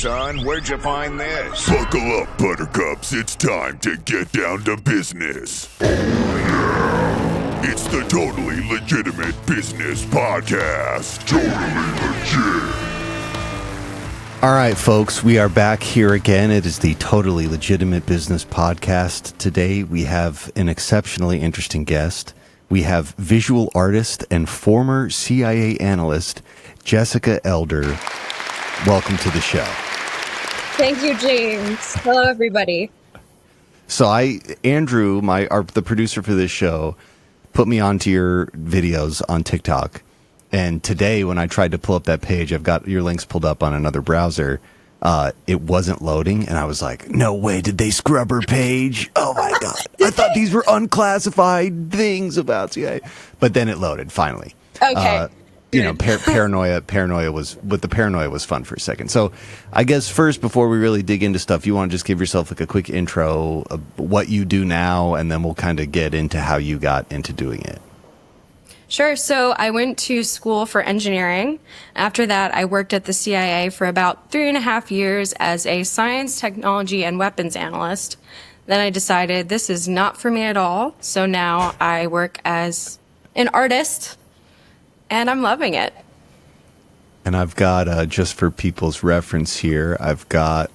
son, where'd you find this? Buckle up, buttercups. It's time to get down to business. It's the Totally Legitimate Business Podcast. Totally legit. All right, folks, we are back here again. It is the Totally Legitimate Business Podcast. Today, we have an exceptionally interesting guest. We have visual artist and former CIA analyst, Jessica Elder. Welcome to the show. Thank you, James. Hello, everybody. So Andrew, the producer for this show, put me onto your videos on TikTok. And today, when I tried to pull up that page, I've got your links pulled up on another browser. It wasn't loading, and I was like, no way, did they scrub her page? Oh, my God. I thought these were unclassified things about CIA. But then it loaded, finally. Okay. Paranoia was fun for a second. So I guess first, before we really dig into stuff, you want to just give yourself like a quick intro of what you do now, and then we'll kind of get into how you got into doing it. Sure. So I went to school for engineering. After that, I worked at the CIA for about 3.5 years as a science, technology, and weapons analyst. Then I decided this is not for me at all. So now I work as an artist, and I'm loving it. And I've got, just for people's reference here, I've got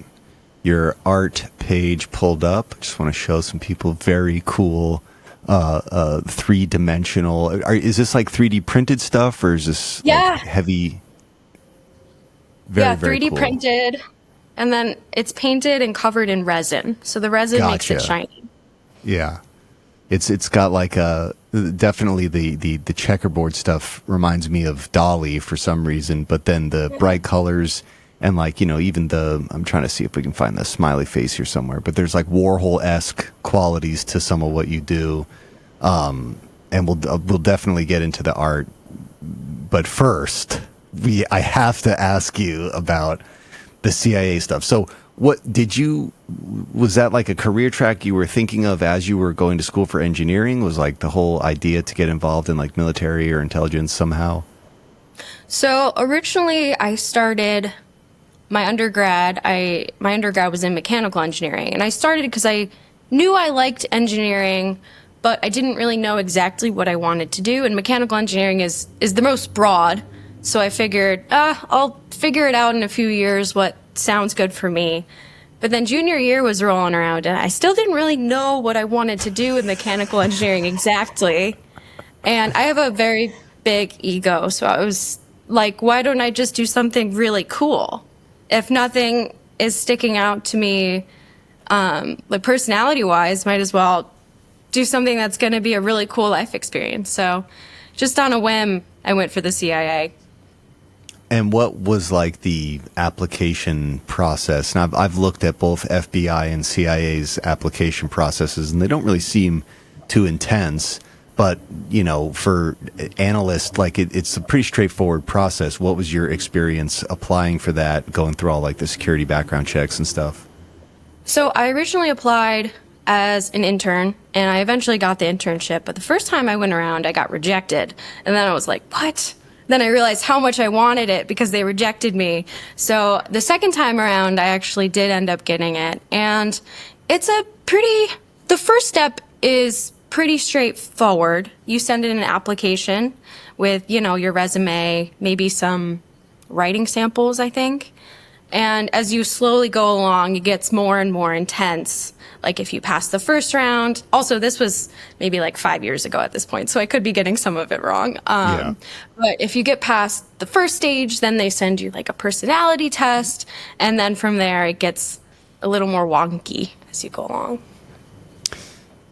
your art page pulled up. I just want to show some people very cool three-dimensional. Is this like 3D printed stuff, or is this like heavy? Very 3D cool. printed, and then it's painted and covered in resin. So the resin makes it shiny. Yeah, it's got like definitely the checkerboard stuff reminds me of Dolly for some reason, but then the bright colors and like, even I'm trying to see if we can find the smiley face here somewhere, but there's like Warhol-esque qualities to some of what you do. And we'll definitely get into the art. But first, I have to ask you about the CIA stuff. So was that like a career track you were thinking of as you were going to school for engineering? Was like the whole idea to get involved in like military or intelligence somehow? So originally I started my undergrad. My undergrad was in mechanical engineering, and I started because I knew I liked engineering, but I didn't really know exactly what I wanted to do. And mechanical engineering is the most broad. So I figured, I'll figure it out in a few years what sounds good for me. But then junior year was rolling around, and I still didn't really know what I wanted to do in mechanical engineering exactly. And I have a very big ego, so I was like, why don't I just do something really cool? If nothing is sticking out to me, like personality-wise, might as well do something that's going to be a really cool life experience. So just on a whim, I went for the CIA. And what was like the application process? And I've looked at both FBI and CIA's application processes, and they don't really seem too intense. But, for analysts, like it's a pretty straightforward process. What was your experience applying for that, going through all like the security background checks and stuff? So I originally applied as an intern, and I eventually got the internship. But the first time I went around, I got rejected. And then I was like, what? Then I realized how much I wanted it because they rejected me. So the second time around, I actually did end up getting it. And the first step is pretty straightforward. You send in an application with, your resume, maybe some writing samples, I think. And as you slowly go along, it gets more and more intense. Like if you pass the first round, also this was maybe like 5 years ago at this point, so I could be getting some of it wrong. But if you get past the first stage, then they send you like a personality test. And then from there, it gets a little more wonky as you go along.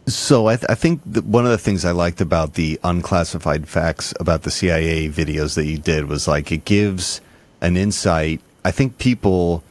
So I think one of the things I liked about the Unclassified Facts about the CIA videos that you did was like it gives an insight. I think people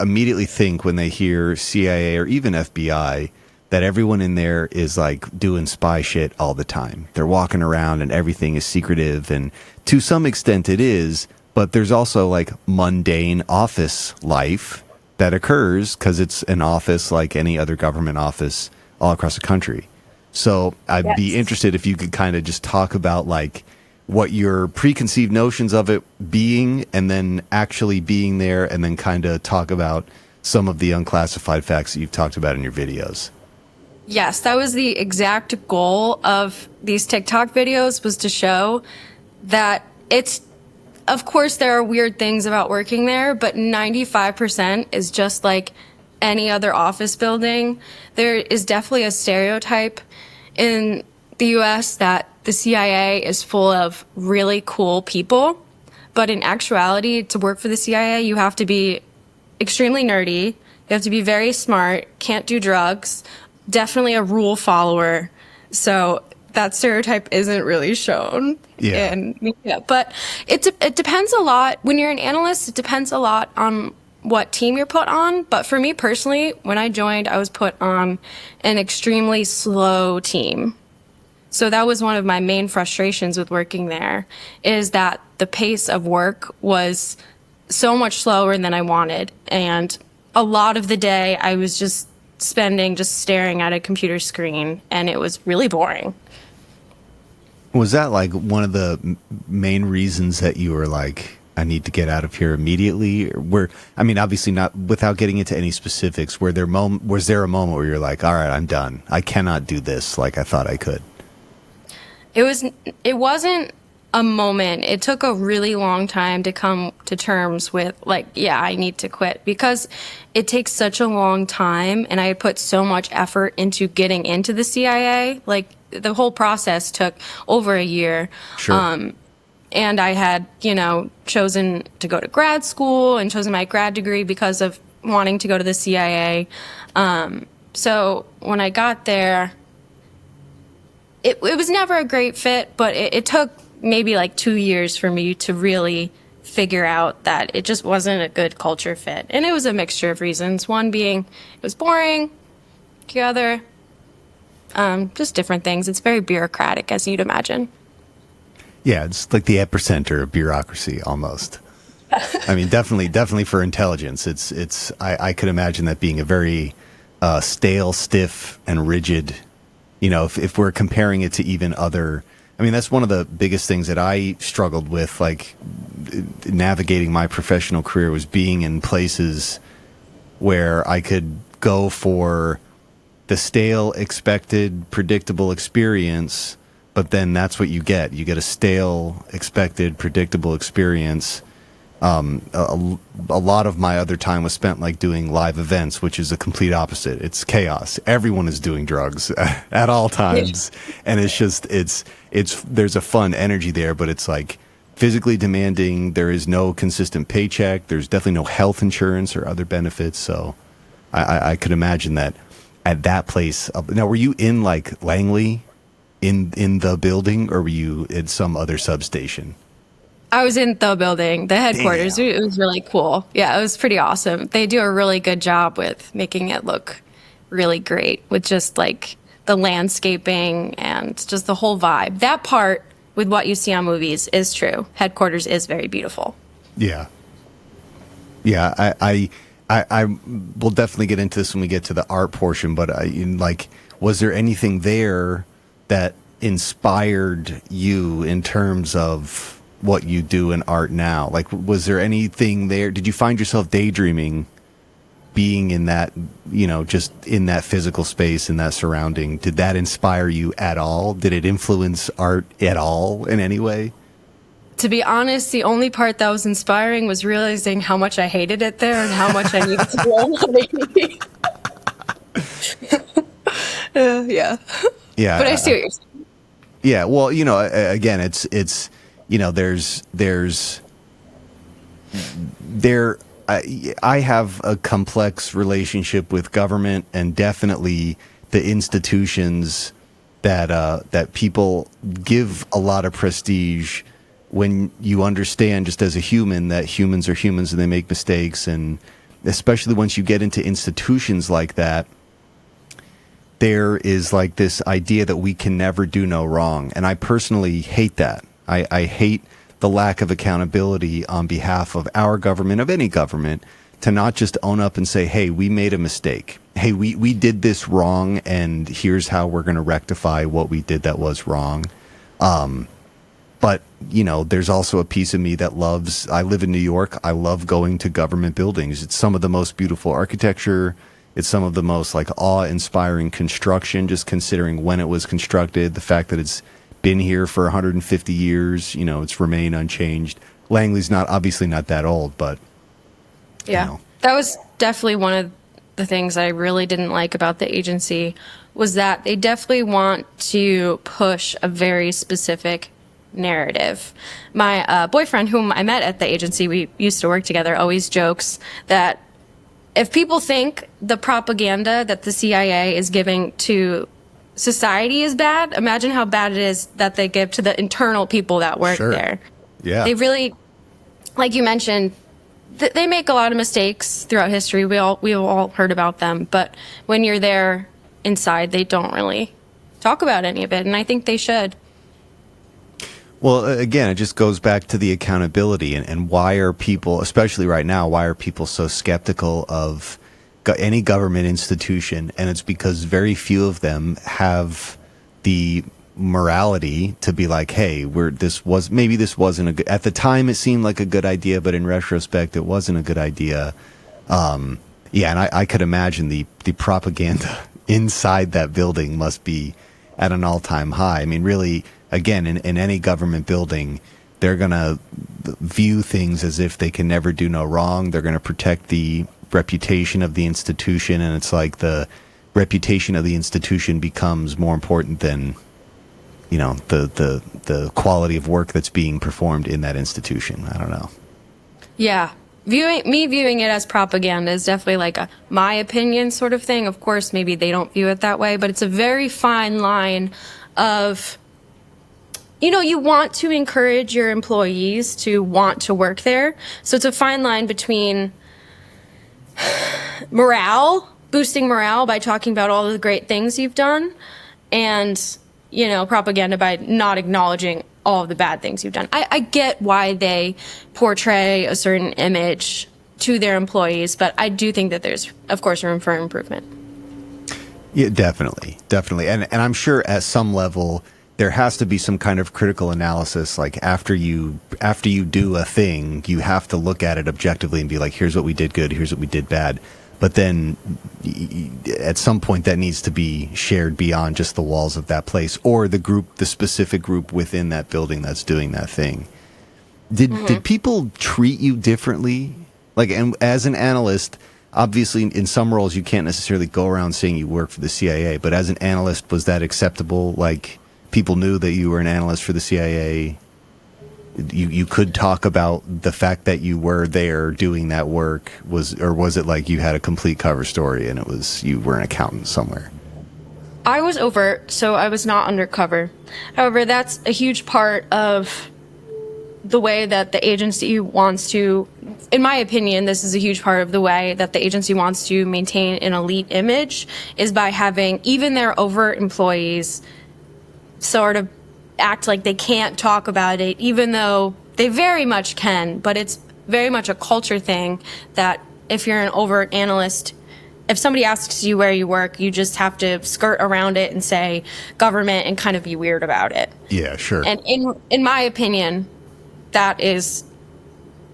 immediately think when they hear CIA or even FBI that everyone in there is like doing spy shit all the time. They're walking around and everything is secretive, and to some extent it is, but there's also like mundane office life that occurs because it's an office like any other government office all across the country. So I'd be interested if you could kind of just talk about like what your preconceived notions of it being, and then actually being there, and then kind of talk about some of the unclassified facts that you've talked about in your videos. Yes, that was the exact goal of these TikTok videos, was to show that it's, of course, there are weird things about working there, but 95% is just like any other office building. There is definitely a stereotype in the US that the CIA is full of really cool people, but in actuality, to work for the CIA, you have to be extremely nerdy, you have to be very smart, can't do drugs, definitely a rule follower. So that stereotype isn't really shown in media. But it depends a lot. When you're an analyst, it depends a lot on what team you're put on. But for me personally, when I joined, I was put on an extremely slow team. So that was one of my main frustrations with working there, is that the pace of work was so much slower than I wanted. And a lot of the day I was just spending just staring at a computer screen, and it was really boring. Was that like one of the main reasons that you were like, I need to get out of here immediately? I mean, obviously not without getting into any specifics, was there a moment where you're like, all right, I'm done. I cannot do this like I thought I could? It wasn't a moment. It took a really long time to come to terms with, like, yeah, I need to quit, because it takes such a long time, and I had put so much effort into getting into the CIA. Like, the whole process took over a year. Sure. And I had, chosen to go to grad school and chosen my grad degree because of wanting to go to the CIA. So when I got there, it was never a great fit, but it took maybe like 2 years for me to really figure out that it just wasn't a good culture fit. And it was a mixture of reasons. One being it was boring. The other, just different things. It's very bureaucratic, as you'd imagine. Yeah, it's like the epicenter of bureaucracy almost. I mean, definitely for intelligence. I could imagine that being a very stale, stiff, and rigid, if we're comparing it to even other, I mean, that's one of the biggest things that I struggled with, like navigating my professional career, was being in places where I could go for the stale, expected, predictable experience, but then that's what you get. You get a stale, expected, predictable experience. A lot of my other time was spent like doing live events, which is the complete opposite. It's chaos. Everyone is doing drugs at all times. And it's just, there's a fun energy there, but it's like physically demanding. There is no consistent paycheck. There's definitely no health insurance or other benefits. So I could imagine that at that place. Now, were you in like Langley in the building, or were you in some other substation? I was in the building, the headquarters. Damn. It was really cool. Yeah, it was pretty awesome. They do a really good job with making it look really great, with just like the landscaping and just the whole vibe. That part with what you see on movies is true. Headquarters is very beautiful. Yeah. Yeah, I will definitely get into this when we get to the art portion, but was there anything there that inspired you in terms of what you do in art now? Like, was there anything there? Did you find yourself daydreaming being in that, just in that physical space, in that surrounding? Did that inspire you at all? Did it influence art at all in any way? To be honest, the only part that was inspiring was realizing how much I hated it there and how much I needed to learn. Yeah. Yeah. But I see what you're saying. Yeah. Well, again, it's I have a complex relationship with government, and definitely the institutions that people give a lot of prestige, when you understand just as a human that humans are humans and they make mistakes. And especially once you get into institutions like that, there is like this idea that we can never do no wrong. And I personally hate that. I hate the lack of accountability on behalf of our government, of any government, to not just own up and say, hey, we made a mistake. Hey, we did this wrong, and here's how we're going to rectify what we did that was wrong. But, you know, there's also a piece of me that loves, I live in New York. I love going to government buildings. It's some of the most beautiful architecture. It's some of the most like awe-inspiring construction, just considering when it was constructed, the fact that it's been here for 150 years, you know, it's remained unchanged. Langley's obviously not that old, but yeah, you know. That was definitely one of the things I really didn't like about the agency, was that they definitely want to push a very specific narrative. My boyfriend, whom I met at the agency, we used to work together, always jokes that if people think the propaganda that the CIA is giving to society is bad, imagine how bad it is that they give to the internal people that work there. Yeah. They really, like you mentioned, they make a lot of mistakes throughout history. We've all heard about them, but when you're there inside, they don't really talk about any of it, and I think they should. Well, again, it just goes back to the accountability and why are people, especially right now, why are people so skeptical of any government institution? And it's because very few of them have the morality to be like, hey, this wasn't a good, at the time it seemed like a good idea, but in retrospect it wasn't a good idea. And I could imagine the propaganda inside that building must be at an all-time high. I mean, really, again, in any government building, they're going to view things as if they can never do no wrong. They're going to protect the reputation of the institution, and it's like the reputation of the institution becomes more important than, you know, the quality of work that's being performed in that institution. I don't know. Yeah. Viewing it as propaganda is definitely like a my opinion sort of thing. Of course, maybe they don't view it that way, but it's a very fine line of, you know, you want to encourage your employees to want to work there. So it's a fine line between boosting morale by talking about all the great things you've done, and, you know, propaganda by not acknowledging all of the bad things you've done. I get why they portray a certain image to their employees, but I do think that there's, of course, room for improvement. Yeah, definitely. And I'm sure at some level there has to be some kind of critical analysis. Like after you do a thing, you have to look at it objectively and be like, here's what we did good, here's what we did bad. But then at some point that needs to be shared beyond just the walls of that place or the specific group within that building that's doing that thing. Did people treat you differently? Like, and as an analyst, obviously in some roles you can't necessarily go around saying you work for the CIA, but as an analyst, was that acceptable? Like, people knew that you were an analyst for the CIA? You could talk about the fact that you were there doing that work, was it like you had a complete cover story and it was you were an accountant somewhere? I was overt, so I was not undercover. However, that's a huge part of the way that the agency wants to, in my opinion, this is a huge part of the way that the agency wants to maintain an elite image, is by having even their overt employees sort of act like they can't talk about it, even though they very much can. But it's very much a culture thing that if you're an overt analyst, if somebody asks you where you work, you just have to skirt around it and say government and kind of be weird about it. Yeah, sure. And in my opinion, that is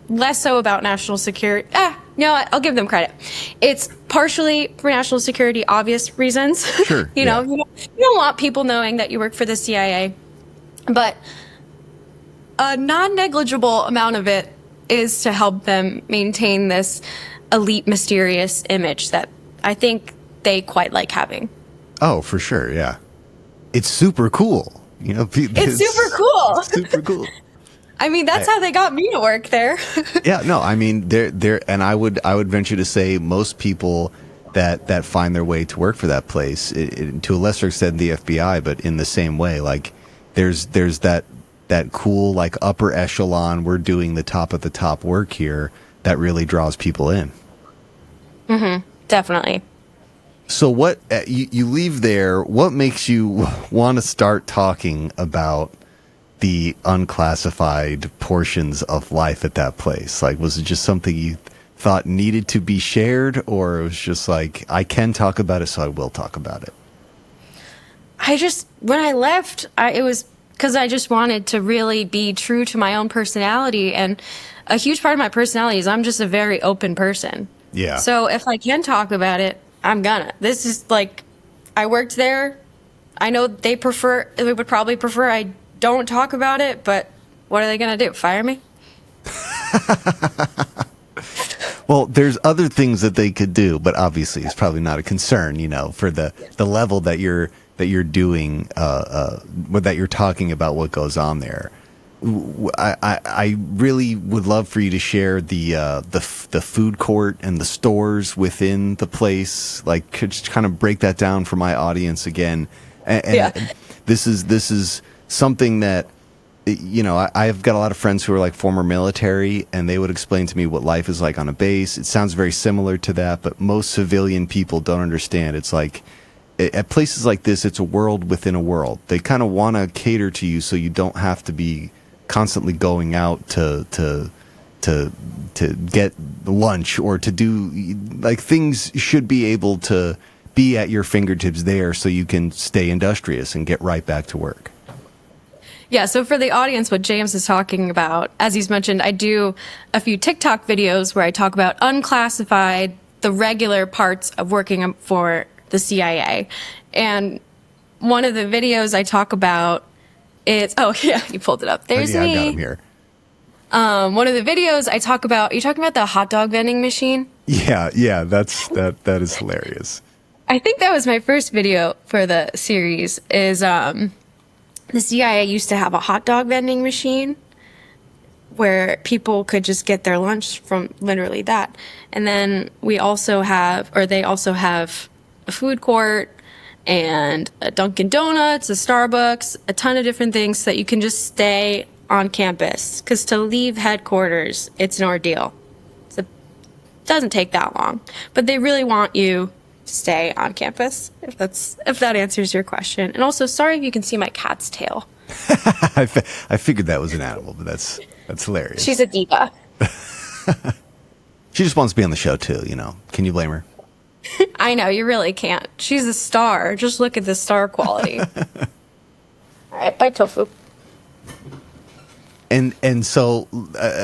less so about national security. No, I'll give them credit. It's partially for national security, obvious reasons. Sure. You know, you don't want people knowing that you work for the CIA. But a non-negligible amount of it is to help them maintain this elite, mysterious image that I think they quite like having. Oh, for sure, yeah. It's super cool. You know, it's super cool. Super cool. I mean, that's how they got me to work there. Yeah, no, I mean, they're, and I would venture to say most people that find their way to work for that place, to a lesser extent the FBI, but in the same way, like there's that cool, like upper echelon, we're doing the top of the top work here that really draws people in. Mm-hmm. Definitely. So what, you leave there, what makes you want to start talking about the unclassified portions of life at that place? Like, was it just something you thought needed to be shared, or it was just like, I can talk about it, so I will talk about it? When I left, it was because I just wanted to really be true to my own personality. And a huge part of my personality is I'm just a very open person. Yeah. So if I can talk about it, I'm gonna. This is like, I worked there. I know they would probably prefer I don't talk about it, but what are they gonna do? Fire me? Well, there's other things that they could do, but obviously it's probably not a concern, for the level that you're doing, that you're talking about what goes on there. I really would love for you to share the food court and the stores within the place. Like, could just kind of break that down for my audience again. And this is something that, I've got a lot of friends who are like former military, and they would explain to me what life is like on a base. It sounds very similar to that, but most civilian people don't understand. It's like, at places like this, it's a world within a world. They kind of want to cater to you so you don't have to be constantly going out to get lunch or to do, like, things should be able to be at your fingertips there so you can stay industrious and get right back to work. Yeah, so for the audience, what James is talking about, as he's mentioned, I do a few TikTok videos where I talk about unclassified, the regular parts of working for the CIA. And one of the videos I talk about is, oh yeah, you pulled it up. There's me. I got him here. One of the videos I talk about, you're talking about the hot dog vending machine? Yeah, that is hilarious. I think that was my first video for the series, is the CIA used to have a hot dog vending machine where people could just get their lunch from literally that. And then they also have a food court and a Dunkin' Donuts, a Starbucks, a ton of different things so that you can just stay on campus. Because to leave headquarters, it's an ordeal. It doesn't take that long. But they really want you to stay on campus, if that answers your question. And also, sorry if you can see my cat's tail. I figured that was an animal, but that's hilarious. She's a diva. She just wants to be on the show too, Can you blame her? I know, you really can't. She's a star. Just look at the star quality. All right, bye, Tofu. And so,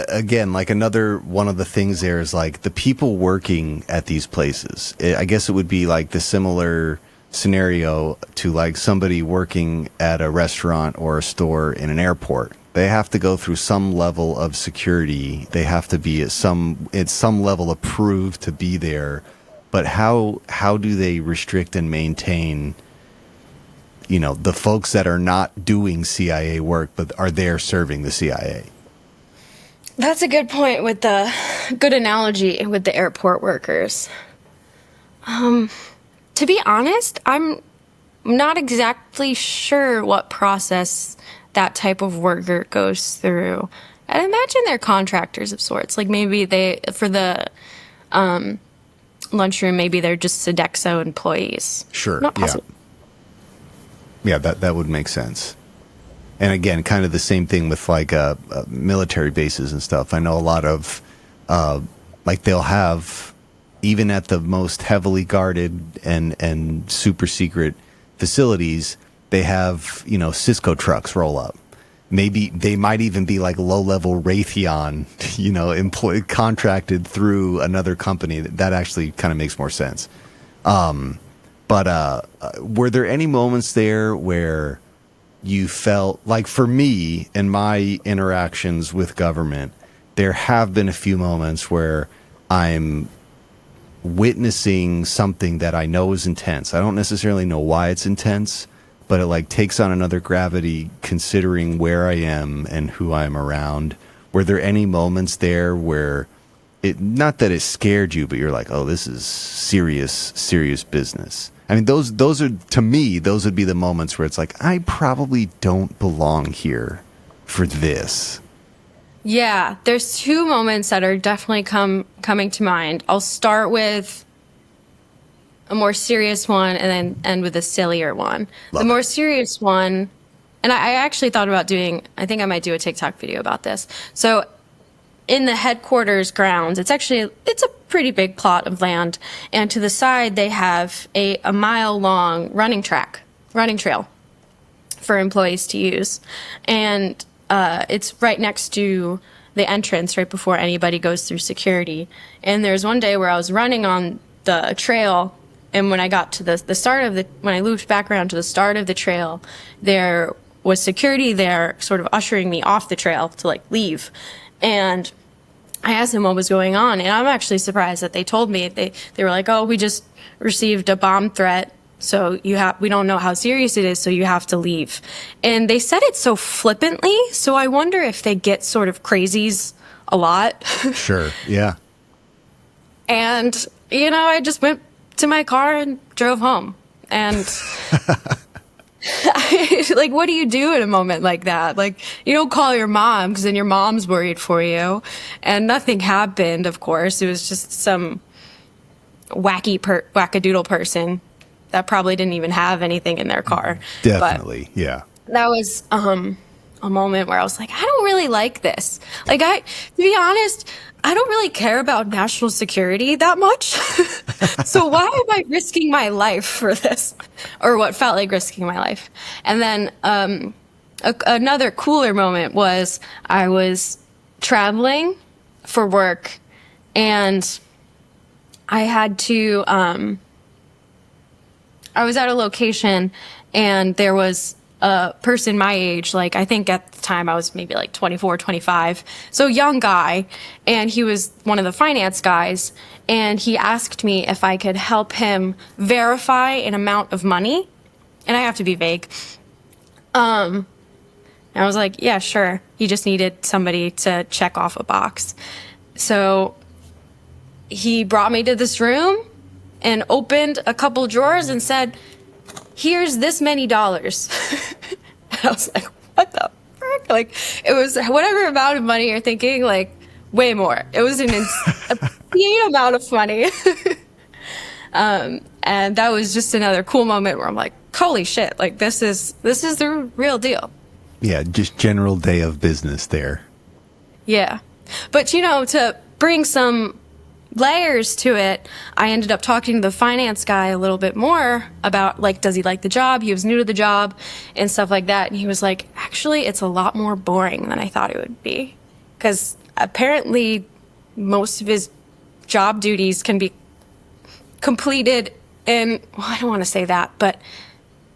again, like, another one of the things there is, like, the people working at these places. I guess it would be like the similar scenario to, like, somebody working at a restaurant or a store in an airport. They have to go through some level of security. They have to be at some level approved to be there. But how do they restrict and maintain, the folks that are not doing CIA work but are there serving the CIA? That's a good point with the good analogy with the airport workers. To be honest, I'm not exactly sure what process that type of worker goes through. I'd imagine they're contractors of sorts. Like, maybe for the lunchroom, maybe they're just Sodexo employees. Sure. Not possible. Yeah, that would make sense. And again, kind of the same thing with, like, military bases and stuff. I know a lot of, like, they'll have, even at the most heavily guarded and super secret facilities, they have, Cisco trucks roll up. Maybe they might even be like low-level Raytheon, contracted through another company. That actually kind of makes more sense. But were there any moments there where you felt like, for me and my interactions with government, there have been a few moments where I'm witnessing something that I know is intense. I don't necessarily know why it's intense, but it, like, takes on another gravity considering where I am and who I'm around. Were there any moments there where not that it scared you, but you're like, oh, this is serious business? I mean, those are, to me, those would be the moments where it's like, I probably don't belong here for this. Yeah, there's two moments that are definitely coming to mind. I'll start with a more serious one and then end with a sillier one. The more serious one, and I actually thought about I think I might do a TikTok video about this. So in the headquarters grounds, it's a pretty big plot of land, and to the side they have a mile-long running trail for employees to use. And it's right next to the entrance, right before anybody goes through security. And there's one day where I was running on the trail, and when I got to the start of when I looped back around to the start of the trail, there was security there sort of ushering me off the trail to like leave. And I asked them what was going on, and I'm actually surprised that they told me. They were like, "Oh, we just received a bomb threat, so we don't know how serious it is, so you have to leave." And they said it so flippantly, so I wonder if they get sort of crazies a lot. Sure, yeah. And, I just went to my car and drove home. And like, what do you do in a moment like that? Like, you don't call your mom because then your mom's worried for you. And nothing happened, of course. It was just some wackadoodle person that probably didn't even have anything in their car. Definitely, yeah. That was a moment where I was like, I don't really like this. Like, to be honest, I don't really care about national security that much. So why am I risking my life for this? Or what felt like risking my life. And then another cooler moment was I was traveling for work, and I had to, I was at a location, and there was a person my age, like I think at the time I was maybe like 24, 25. So young guy. And he was one of the finance guys. And he asked me if I could help him verify an amount of money. And I have to be vague. And I was like, yeah, sure. He just needed somebody to check off a box. So he brought me to this room and opened a couple drawers and said, "Here's this many dollars." And I was like, what the frick? Like, it was whatever amount of money you're thinking, like, way more. It was an insane amount of money. And that was just another cool moment where I'm like, holy shit, like, this is the real deal. Yeah, just general day of business there. Yeah. But, to bring some layers to it, I ended up talking to the finance guy a little bit more about, like, does he like the job? He was new to the job and stuff like that. And he was like, actually, it's a lot more boring than I thought it would be. Because apparently most of his job duties can be completed in, well, I don't want to say that, but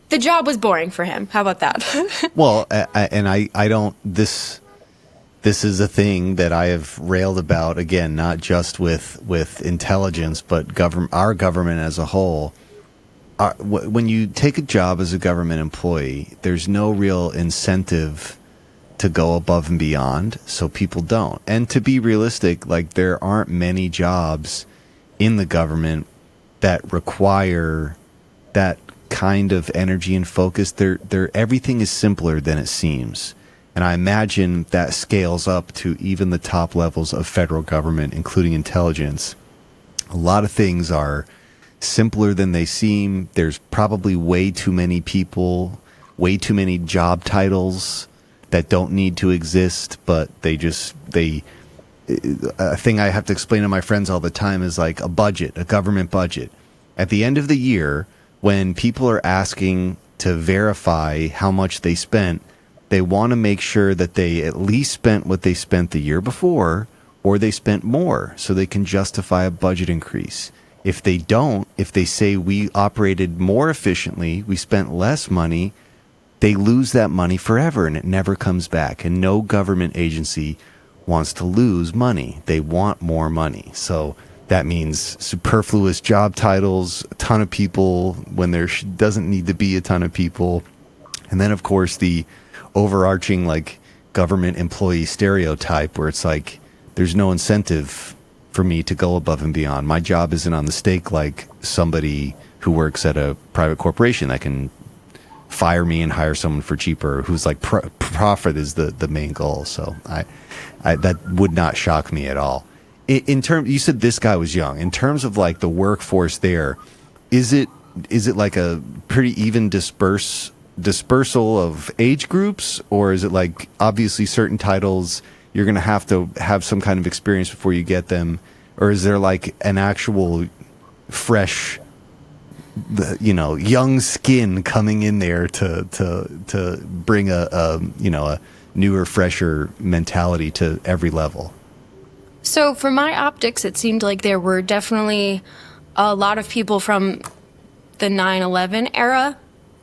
the job was boring for him. How about that? Well, I don't, this is a thing that I have railed about, again, not just with intelligence, but our government as a whole. When you take a job as a government employee, there's no real incentive to go above and beyond, so people don't. And to be realistic, like, there aren't many jobs in the government that require that kind of energy and focus. Everything is simpler than it seems. And I imagine that scales up to even the top levels of federal government, including intelligence. A lot of things are simpler than they seem. There's probably way too many people, way too many job titles that don't need to exist, but a thing I have to explain to my friends all the time is like a government budget. At the end of the year, when people are asking to verify how much they spent, they want to make sure that they at least spent what they spent the year before, or they spent more, so they can justify a budget increase. If they don't, if they say we operated more efficiently, we spent less money, they lose that money forever and it never comes back. And no government agency wants to lose money. They want more money. So that means superfluous job titles, a ton of people when there doesn't need to be a ton of people. And then, of course, the overarching, like, government employee stereotype where it's like there's no incentive for me to go above and beyond. My job isn't on the stake like somebody who works at a private corporation that can fire me and hire someone for cheaper, who's like profit is the main goal. So I that would not shock me at all. In terms, you said this guy was young. In terms of like the workforce there, is it like a pretty even dispersal of age groups, or is it like obviously certain titles you're going to have some kind of experience before you get them, or is there like an actual fresh the young skin coming in there to bring a newer, fresher mentality to every level. So for my optics, it seemed like there were definitely a lot of people from the 9/11 era.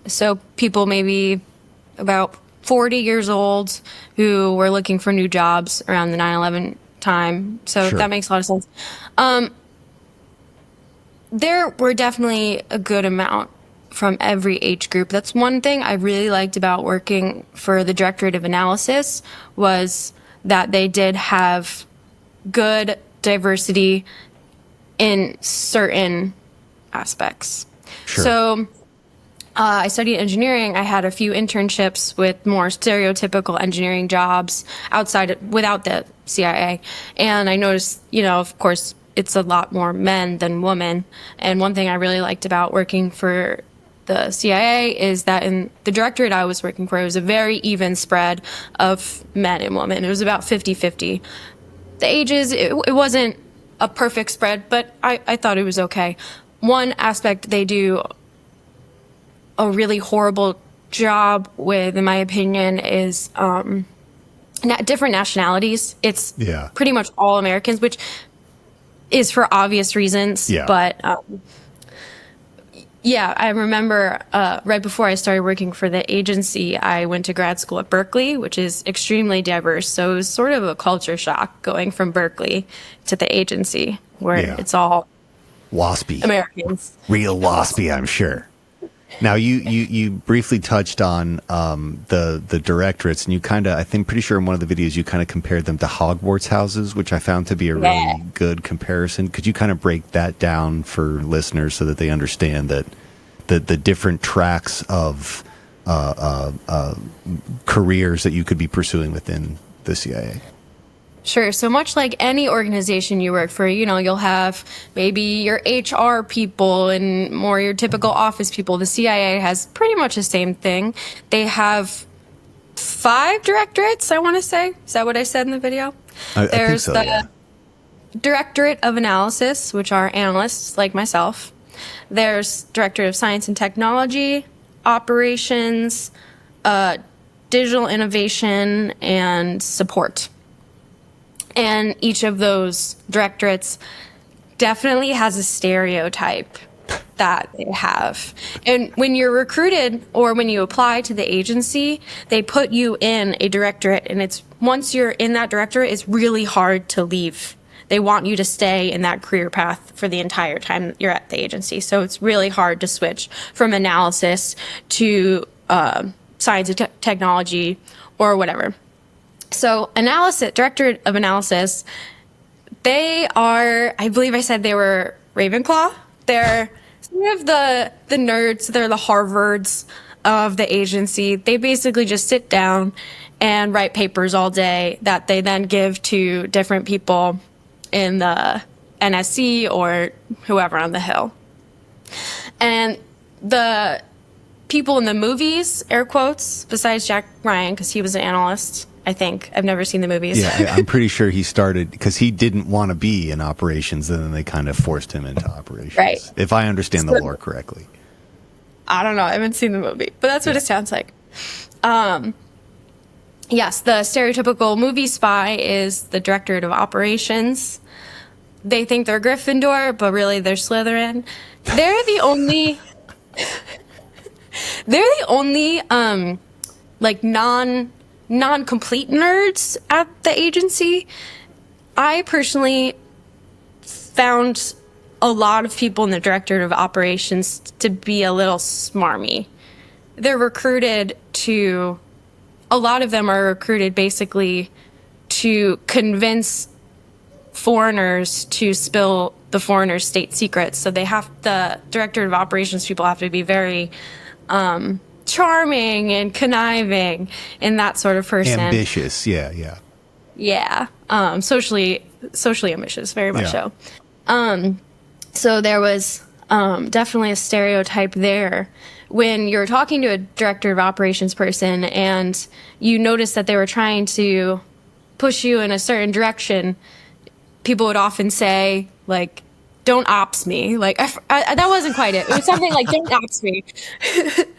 So people maybe about 40 years old who were looking for new jobs around the 9/11 time. So Sure. that makes a lot of sense. There were definitely a good amount from every age group. That's one thing I really liked about working for the Directorate of Analysis, was that they did have good diversity in certain aspects. Sure. So I studied engineering. I had a few internships with more stereotypical engineering jobs without the CIA. And I noticed, of course, it's a lot more men than women. And one thing I really liked about working for the CIA is that in the directorate I was working for, it was a very even spread of men and women. It was about 50-50. The ages, it wasn't a perfect spread, but I thought it was okay. One aspect they do a really horrible job with, in my opinion, is different nationalities. It's pretty much all Americans, which is for obvious reasons. Yeah. But I remember right before I started working for the agency, I went to grad school at Berkeley, which is extremely diverse. So it was sort of a culture shock going from Berkeley to the agency, where it's all waspy Americans. Real waspy, I'm sure. Now, you briefly touched on the directorates, and you pretty sure in one of the videos you kind of compared them to Hogwarts houses, which I found to be a really good comparison. Could you kind of break that down for listeners so that they understand that the different tracks of careers that you could be pursuing within the CIA? Sure. So much like any organization you work for, you'll have maybe your HR people and more your typical office people. The CIA has pretty much the same thing. They have 5 directorates, I want to say. Is that what I said in the video? I think so, the Directorate of Analysis, which are analysts like myself. There's Directorate of Science and Technology, Operations, Digital Innovation, and Support. And each of those directorates definitely has a stereotype that they have. And when you're recruited or when you apply to the agency, they put you in a directorate. And once you're in that directorate, it's really hard to leave. They want you to stay in that career path for the entire time you're at the agency. So it's really hard to switch from analysis to science and technology or whatever. So Directorate of Analysis, they are, I believe I said they were Ravenclaw. They're sort of the nerds. They're the Harvards of the agency. They basically just sit down and write papers all day that they then give to different people in the NSC or whoever on the Hill. And the people in the movies, air quotes, besides Jack Ryan, because he was an analyst, I think. I've never seen the movies. Yeah, I'm pretty sure he started because he didn't want to be in operations, and then they kind of forced him into operations. Right. If I understand the lore correctly. I don't know. I haven't seen the movie, but that's what it sounds like. Yes, the stereotypical movie spy is the Directorate of Operations. They think they're Gryffindor, but really they're Slytherin. They're the only non-complete nerds at the agency. I personally found a lot of people in the Directorate of Operations to be a little smarmy. A lot of them are recruited basically to convince foreigners to spill the foreigners' state secrets. So the Directorate of Operations people have to be very charming and conniving and that sort of person. Ambitious, yeah. Yeah, socially ambitious, very much so. So there was definitely a stereotype there. When you're talking to a Director of Operations person and you notice that they were trying to push you in a certain direction, people would often say, like, don't ops me. Like, that wasn't quite it. It was something like, don't ops me.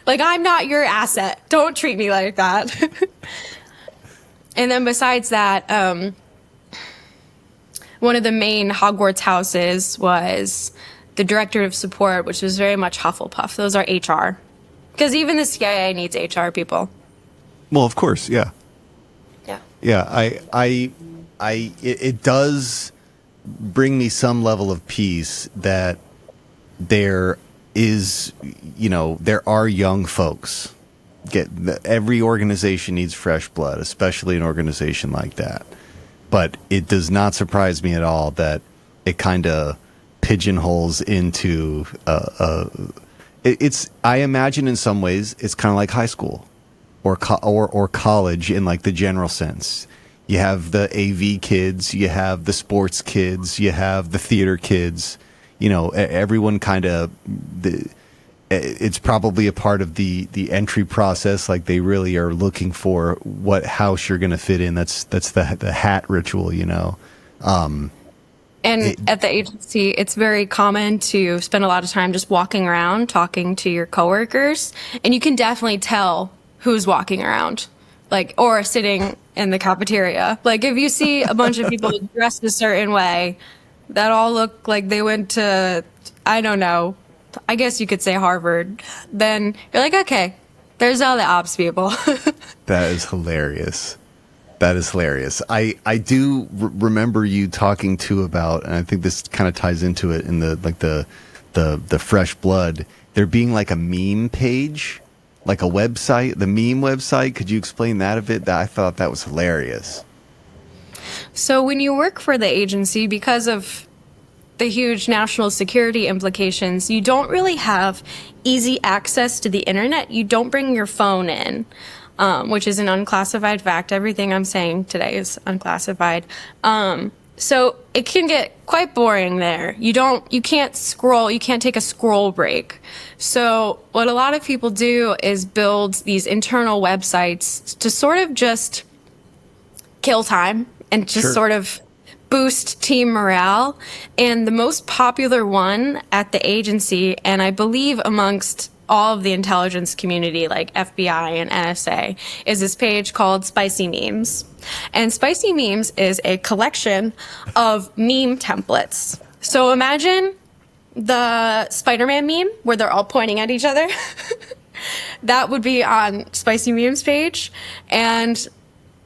Like, I'm not your asset. Don't treat me like that. And then besides that, one of the main Hogwarts houses was the director of support, which was very much Hufflepuff. Those are HR. Because even the CIA needs HR people. Well, of course, yeah. Yeah. Yeah, it does bring me some level of peace that there is, there are young folks. Every organization needs fresh blood, especially an organization like that. But it does not surprise me at all that it kind of pigeonholes into I imagine in some ways it's kind of like high school or college in like the general sense. You have the AV kids, you have the sports kids, you have the theater kids. Everyone kind of it's probably a part of the entry process. Like they really are looking for what house you're going to fit in. That's the hat ritual, And at the agency, it's very common to spend a lot of time just walking around, talking to your coworkers, and you can definitely tell who's walking around, or sitting in the cafeteria. Like, if you see a bunch of people dressed a certain way that all look like they went to, I don't know, I guess you could say Harvard, then you're like, okay, there's all the ops people. That is hilarious. That is hilarious. I do remember you talking about, and I think this kind of ties into it in the fresh blood, there being like a meme page, like a website, the meme website. Could you explain that a bit? I thought that was hilarious. So when you work for the agency, because of the huge national security implications, you don't really have easy access to the internet. You don't bring your phone in. Which is an unclassified fact. Everything I'm saying today is unclassified. So it can get quite boring there. You can't scroll, you can't take a scroll break. So what a lot of people do is build these internal websites to sort of just kill time and just sort of boost team morale. And the most popular one at the agency, and I believe amongst all of the intelligence community, like FBI and NSA, is this page called Spicy Memes. And Spicy Memes is a collection of meme templates. So imagine the Spider-Man meme where they're all pointing at each other. That would be on Spicy Memes page. And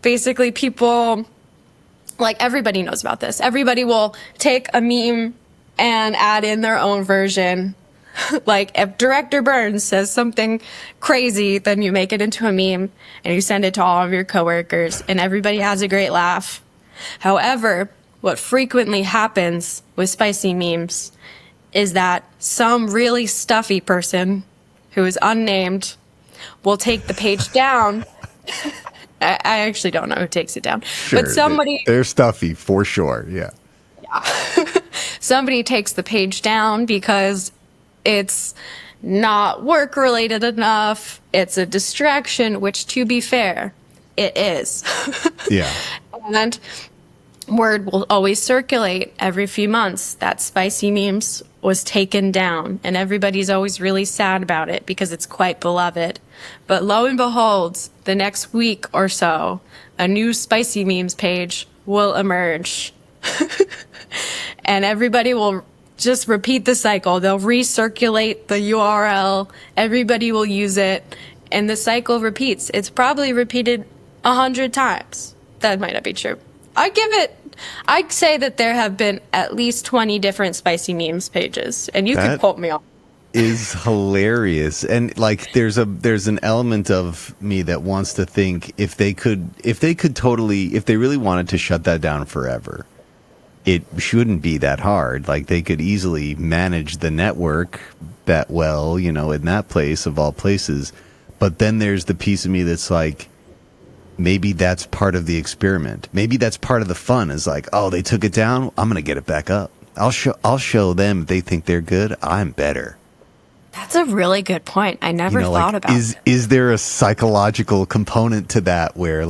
basically people, everybody knows about this. Everybody will take a meme and add in their own version. Like, if Director Burns says something crazy, then you make it into a meme and you send it to all of your coworkers and everybody has a great laugh. However, what frequently happens with spicy memes is that some really stuffy person who is unnamed will take the page down. I actually don't know who takes it down. Sure, but somebody... They're stuffy, for sure, yeah. Somebody takes the page down because it's not work-related enough. It's a distraction, which, to be fair, it is. Yeah. And word will always circulate every few months that Spicy Memes was taken down, and everybody's always really sad about it because it's quite beloved. But lo and behold, the next week or so, a new Spicy Memes page will emerge. And everybody will just repeat the cycle. They'll recirculate the URL. Everybody will use it. And the cycle repeats. It's probably repeated 100 times. That might not be true. I'd say that there have been at least 20 different Spicy Memes pages. And you can quote me on. Is hilarious. And there's an element of me that wants to think if they really wanted to shut that down forever, it shouldn't be that hard. They could easily manage the network that well, in that place of all places. But then there's the piece of me that's maybe that's part of the experiment. Maybe that's part of the fun is oh, they took it down. I'm going to get it back up. I'll show them if they think they're good. I'm better. That's a really good point. I never thought about it. Is there a psychological component to that where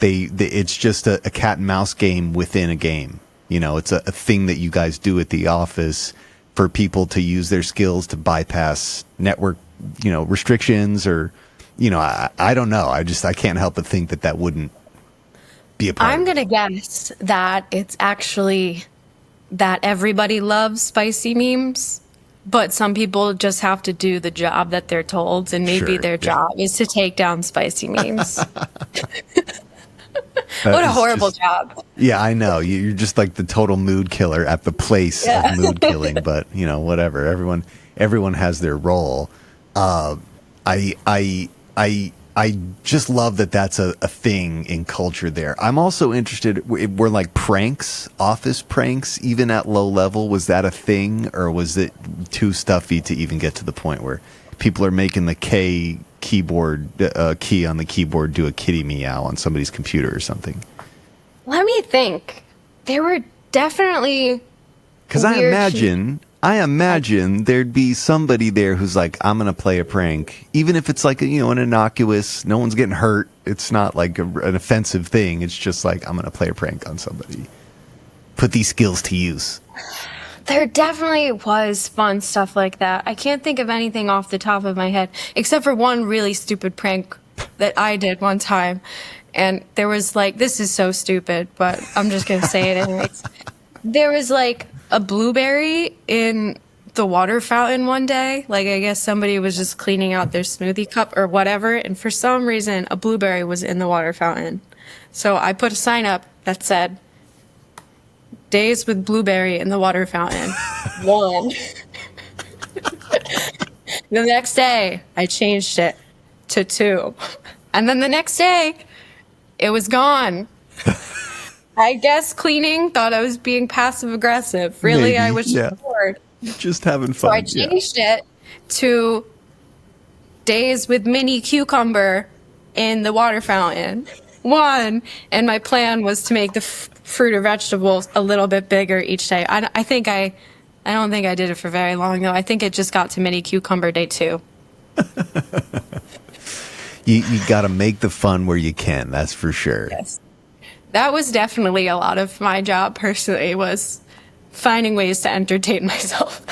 it's just a cat and mouse game within a game? You know, it's a thing that you guys do at the office for people to use their skills to bypass network, you know, restrictions or, you know, I don't know. I can't help but think that wouldn't be a part I'm of it. going to guess that it's actually that everybody loves spicy memes, but some people just have to do the job that they're told, and maybe Sure, their yeah. job is to take down spicy memes. What a horrible job. Yeah, I know. You're just like the total mood killer at the place of mood killing, but you know, whatever. Everyone has their role. I just love that that's a thing in culture there. I'm also interested, were like pranks, office pranks, even at low level, was that a thing, or was it too stuffy to even get to the point where people are making the key on the keyboard do a kitty meow on somebody's computer or something? Let me think. There were definitely Because I imagine there'd be somebody there who's like, I'm going to play a prank, even if it's like, you know, an innocuous, no one's getting hurt. It's not like an offensive thing. It's just like, I'm going to play a prank on somebody. Put these skills to use. There definitely was fun stuff like that. I can't think of anything off the top of my head, except for one really stupid prank that I did one time. And there was like, this is so stupid, but I'm just going to say it anyways. There was like a blueberry in the water fountain one day. Like, I guess somebody was just cleaning out their smoothie cup or whatever. And for some reason, a blueberry was in the water fountain. So I put a sign up that said, "Days with blueberry in the water fountain." 1. The next day, I changed it to 2. And then the next day, it was gone. I guess cleaning thought I was being passive aggressive. Really, Maybe, I was yeah. just bored. Just having So fun. I changed it to "Days with mini cucumber in the water fountain." 1. And my plan was to make the fruit or vegetables a little bit bigger each day. I don't think I did it for very long, though. I think it just got to mini cucumber day 2. You got to make the fun where you can. That's for sure. Yes. That was definitely a lot of my job personally, was finding ways to entertain myself.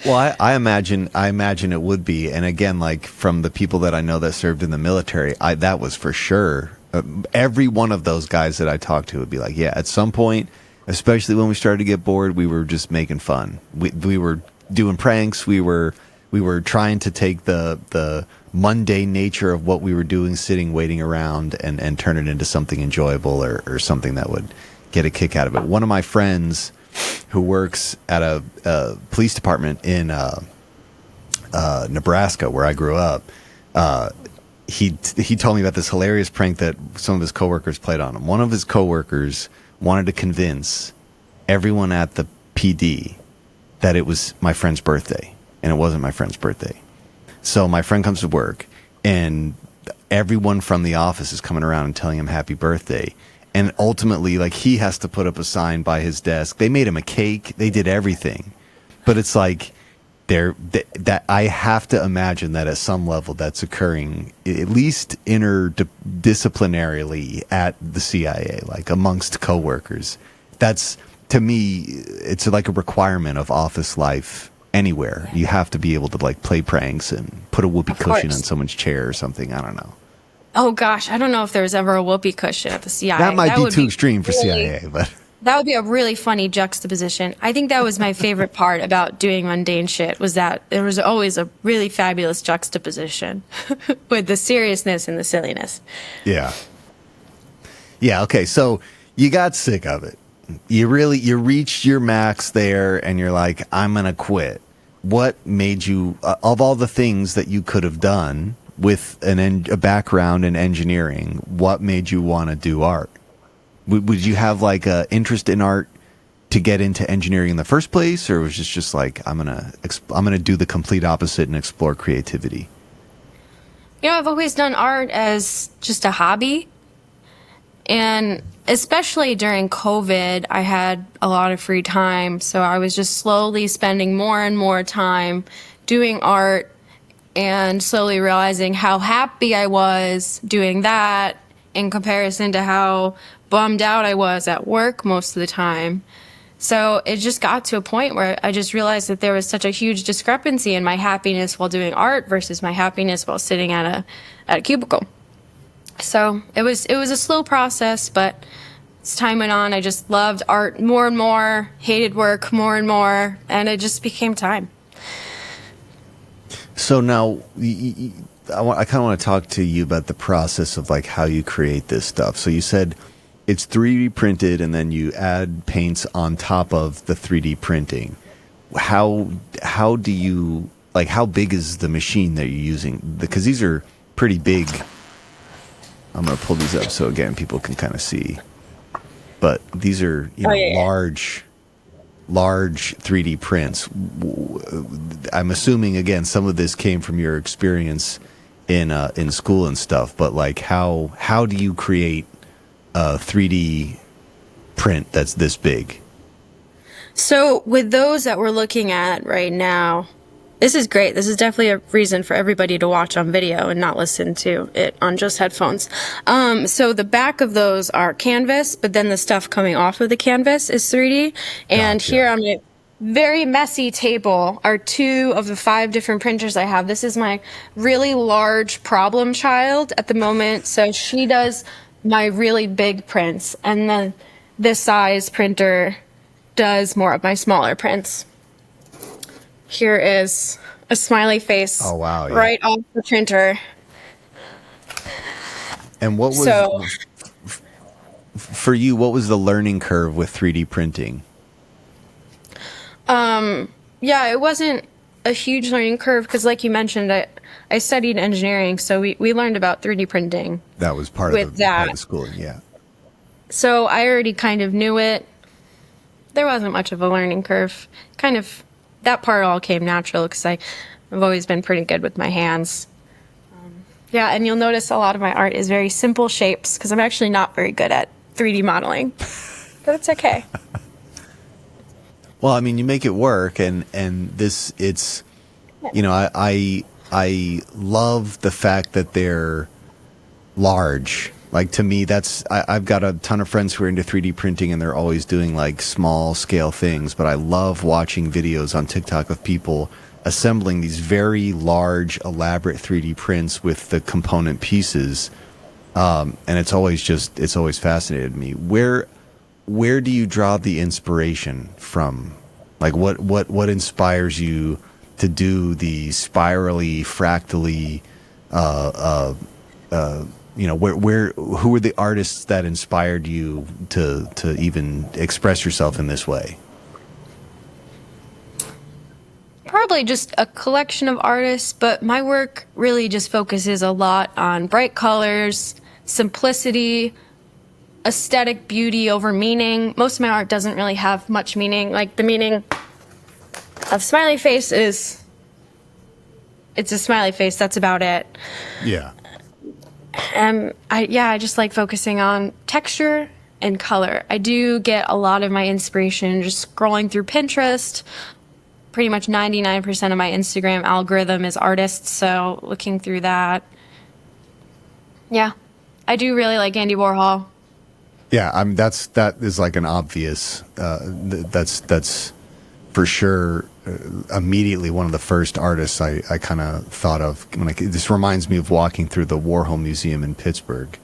Well, I imagine it would be. And again, like from the people that I know that served in the military, that was for sure. Every one of those guys that I talked to would be like, yeah, at some point, especially when we started to get bored, we were just making fun. We were doing pranks. We were trying to take the mundane nature of what we were doing, sitting, waiting around, and turn it into something enjoyable or something that would get a kick out of it. One of my friends who works at a police department in Nebraska, where I grew up, he told me about this hilarious prank that some of his coworkers played on him. One of his coworkers wanted to convince everyone at the PD that it was my friend's birthday, and it wasn't my friend's birthday. So my friend comes to work, and everyone from the office is coming around and telling him happy birthday. And ultimately, like, he has to put up a sign by his desk. They made him a cake. They did everything. But it's like, that I have to imagine that at some level that's occurring, at least interdisciplinarily at the CIA, like amongst coworkers. That's, to me, it's like a requirement of office life anywhere. You have to be able to like play pranks and put a whoopee cushion on someone's chair or something. I don't know. Oh gosh, I don't know if there was ever a whoopee cushion at the CIA. That might be would too extreme for really- CIA, but That would be a really funny juxtaposition. I think that was my favorite part about doing mundane shit, was that there was always a really fabulous juxtaposition with the seriousness and the silliness. yeah. Yeah, okay. So you got sick of it. You reached your max there and you're like, I'm going to quit. What made you, of all the things that you could have done with a background in engineering, what made you want to do art? Would you have like a interest in art to get into engineering in the first place, or was it just like, I'm gonna do the complete opposite and explore creativity? You know, I've always done art as just a hobby. And especially during COVID, I had a lot of free time. So I was just slowly spending more and more time doing art and slowly realizing how happy I was doing that in comparison to how bummed out I was at work most of the time. So it just got to a point where I just realized that there was such a huge discrepancy in my happiness while doing art versus my happiness while sitting at a cubicle. So it was a slow process, but as time went on, I just loved art more and more, hated work more and more, and it just became time. So now, I kind of want to talk to you about the process of like how you create this stuff. So you said it's 3D printed, and then you add paints on top of the 3D printing. How do you, like, how big is the machine that you're using? Because these are pretty big. I'm going to pull these up so again people can kind of see. But these are large 3D prints. I'm assuming again some of this came from your experience in school and stuff. But like how do you create a 3D print that's this big? So with those that we're looking at right now, this is great. This is definitely a reason for everybody to watch on video and not listen to it on just headphones. So the back of those are canvas, but then the stuff coming off of the canvas is 3D. And Gotcha. here on a very messy table are 2 of the 5 different printers I have. This is my really large problem child at the moment. So she does my really big prints. And then this size printer does more of my smaller prints. Here is a smiley face. Oh, wow, yeah. Right off the printer. And what was for you? What was the learning curve with 3D printing? Yeah, it wasn't a huge learning curve because, like you mentioned, I studied engineering, so we learned about 3D printing. That was part of the schooling, yeah. So I already kind of knew it. There wasn't much of a learning curve. Kind of that part all came natural because I've always been pretty good with my hands. Yeah, and you'll notice a lot of my art is very simple shapes because I'm actually not very good at 3D modeling, but it's okay. Well, I mean, you make it work, and this, it's, you know, I love the fact that they're large. Like, to me, I've got a ton of friends who are into 3D printing, and they're always doing like small scale things, but I love watching videos on TikTok of people assembling these very large, elaborate 3D prints with the component pieces. And it's always fascinated me. Where do you draw the inspiration from? Like what inspires you to do the spirally, fractally, you know, who were the artists that inspired you to even express yourself in this way? Probably just a collection of artists, but my work really just focuses a lot on bright colors, simplicity, aesthetic beauty over meaning. Most of my art doesn't really have much meaning. Like, the meaning of smiley face is, it's a smiley face, that's about it. Yeah. I just like focusing on texture and color. I do get a lot of my inspiration just scrolling through Pinterest. Pretty much 99% of my Instagram algorithm is artists, so looking through that. Yeah. I do really like Andy Warhol. Yeah, that is like an obvious. That's for sure. Immediately, one of the first artists I kind of thought of when this reminds me of walking through the Warhol Museum in Pittsburgh.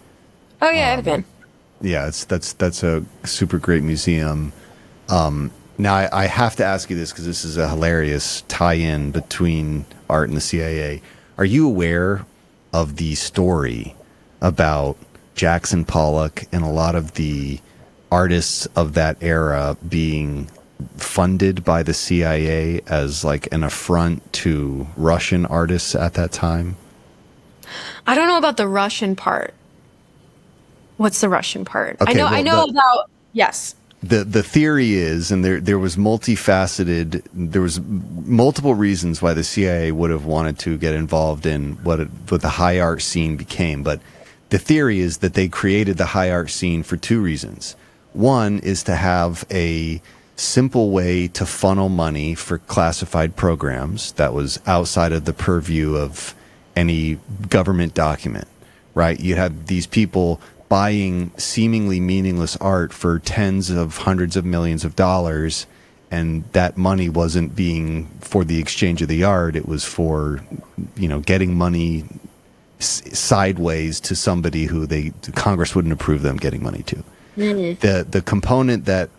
Oh yeah, I've been. Yeah, that's a super great museum. Now I have to ask you this because this is a hilarious tie-in between art and the CIA. Are you aware of the story about Jackson Pollock and a lot of the artists of that era being funded by the CIA as like an affront to Russian artists at that time? I don't know about the Russian part. What's the Russian part? Okay, I know about, yes. The theory is, and there was multifaceted, there was multiple reasons why the CIA would have wanted to get involved in what the high art scene became, but the theory is that they created the high art scene for 2 reasons. One is to have a simple way to funnel money for classified programs that was outside of the purview of any government document, right? You have these people buying seemingly meaningless art for tens of hundreds of millions of dollars, and that money wasn't being for the exchange of the art. It was for, getting money sideways to somebody who Congress wouldn't approve them getting money to. Mm-hmm. The component that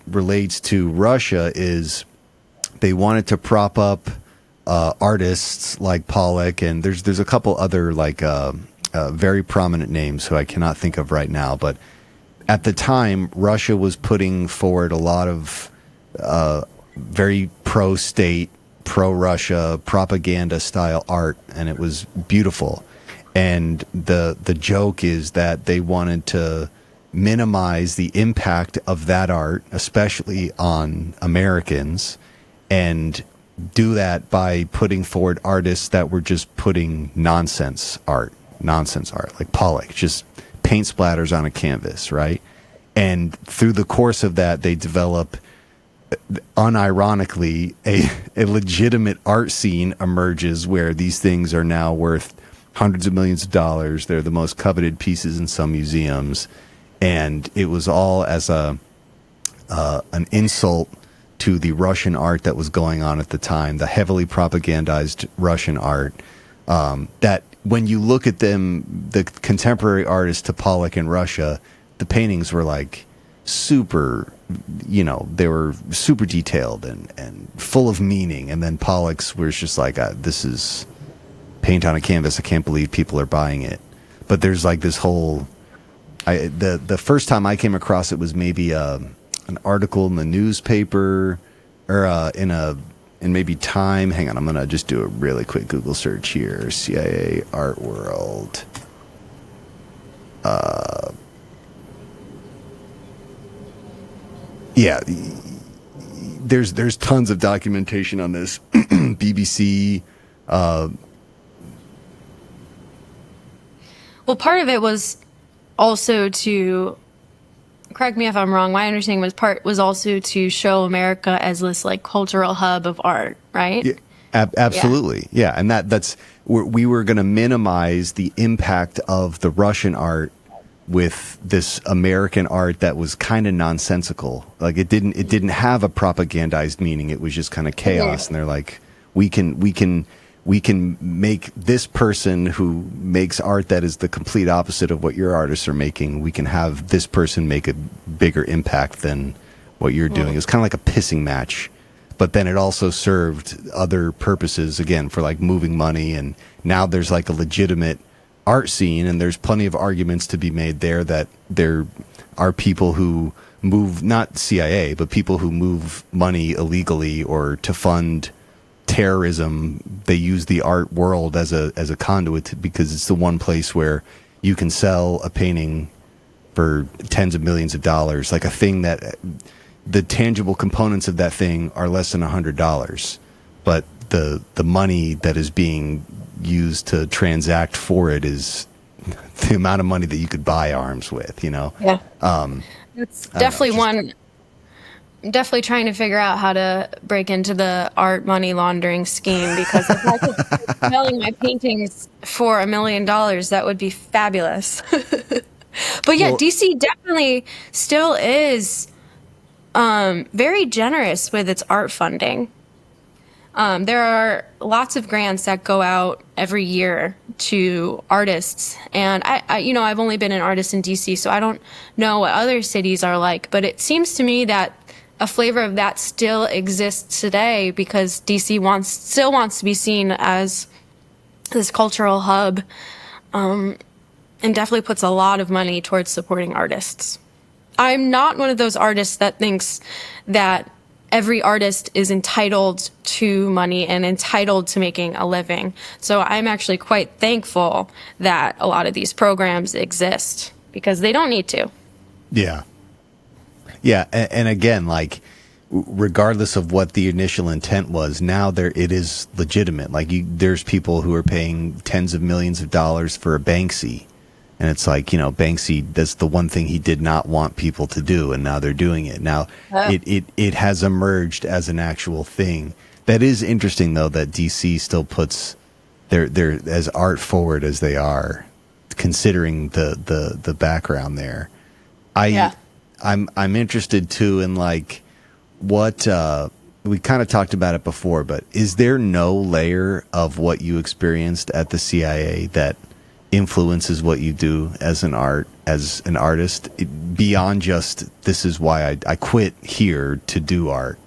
relates to Russia is they wanted to prop up artists like Pollock, and there's a couple other very prominent names who I cannot think of right now, but at the time Russia was putting forward a lot of very pro-state, pro-Russia propaganda style art, and it was beautiful. And the joke is that they wanted to minimize the impact of that art, especially on Americans, and do that by putting forward artists that were just putting nonsense art, like Pollock, just paint splatters on a canvas, right? And through the course of that, they develop, unironically, a legitimate art scene emerges where these things are now worth hundreds of millions of dollars. They're the most coveted pieces in some museums. And it was all as an insult to the Russian art that was going on at the time, the heavily propagandized Russian art, that when you look at them, the contemporary artists to Pollock in Russia, the paintings were like super, they were super detailed and full of meaning. And then Pollock's was just like, this is paint on a canvas. I can't believe people are buying it. But there's like this whole, the first time I came across it was maybe an article in the newspaper or in maybe Time. Hang on, I'm gonna just do a really quick Google search here. CIA art world. Yeah, there's tons of documentation on this. BBC. Well, part of it was also to, correct me if I'm wrong, my understanding was also to show America as this like cultural hub of art, right? Yeah, absolutely. Yeah. And that's, we were going to minimize the impact of the Russian art with this American art that was kind of nonsensical. Like it didn't have a propagandized meaning. It was just kind of chaos. And they're like, we can make this person who makes art that is the complete opposite of what your artists are making. We can have this person make a bigger impact than what you're doing. It was kind of like a pissing match, but then it also served other purposes, again, for like moving money. And now there's like a legitimate art scene, and there's plenty of arguments to be made there that there are people who move, not CIA, but people who move money illegally or to fund terrorism. They use the art world as a conduit because it's the one place where you can sell a painting for tens of millions of dollars, like a thing that the tangible components of that thing are less than $100, but the money that is being used to transact for it is the amount of money that you could buy arms with, Yeah. It's definitely one. I'm definitely trying to figure out how to break into the art money laundering scheme, because if I could start selling my paintings for $1 million, that would be fabulous. But yeah, DC definitely still is very generous with its art funding. There are lots of grants that go out every year to artists, and I've only been an artist in DC, so I don't know what other cities are like, but it seems to me that a flavor of that still exists today, because DC still wants to be seen as this cultural hub, and definitely puts a lot of money towards supporting artists. I'm not one of those artists that thinks that every artist is entitled to money and entitled to making a living. So I'm actually quite thankful that a lot of these programs exist, because they don't need to. Yeah. Yeah, and again, like, regardless of what the initial intent was, now it is legitimate. Like, there's people who are paying tens of millions of dollars for a Banksy, and it's like, Banksy, that's the one thing he did not want people to do, and now they're doing it. Now, it has emerged as an actual thing. That is interesting, though, that DC still puts their as art forward as they are, considering the background there. I'm interested too in like what we kind of talked about it before, but is there no layer of what you experienced at the CIA that influences what you do as an artist beyond just this is why I quit here to do art?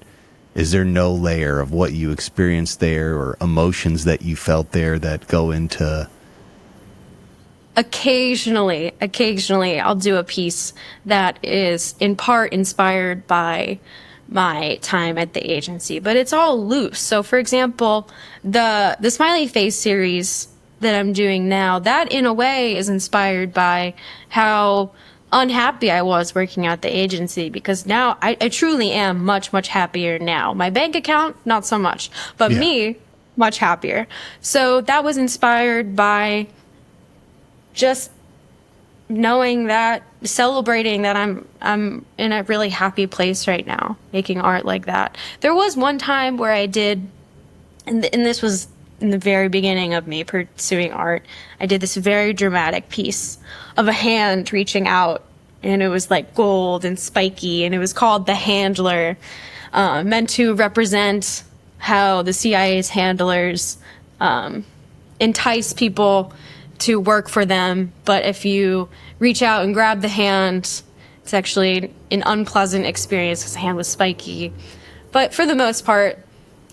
Is there no layer of what you experienced there or emotions that you felt there that go into? Occasionally I'll do a piece that is in part inspired by my time at the agency, but it's all loose. So for example, the smiley face series that I'm doing now, that in a way is inspired by how unhappy I was working at the agency, because now I truly am much happier now. My bank account, not so much, but me, much happier. So that was inspired by just knowing that, celebrating that I'm in a really happy place right now, making art like that. There was one time where I did, and this was in the very beginning of me pursuing art, I did this very dramatic piece of a hand reaching out, and it was like gold and spiky, and it was called The Handler, meant to represent how the CIA's handlers entice people to work for them, but if you reach out and grab the hand, it's actually an unpleasant experience because the hand was spiky. But for the most part,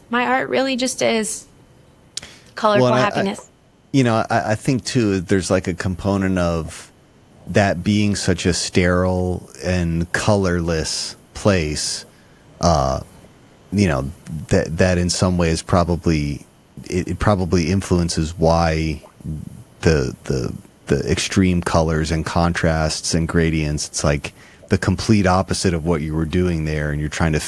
my art really just is colorful happiness. I think too, there's like a component of that being such a sterile and colorless place, that in some ways probably it probably influences why the extreme colors and contrasts and gradients. It's like the complete opposite of what you were doing there, and you're trying to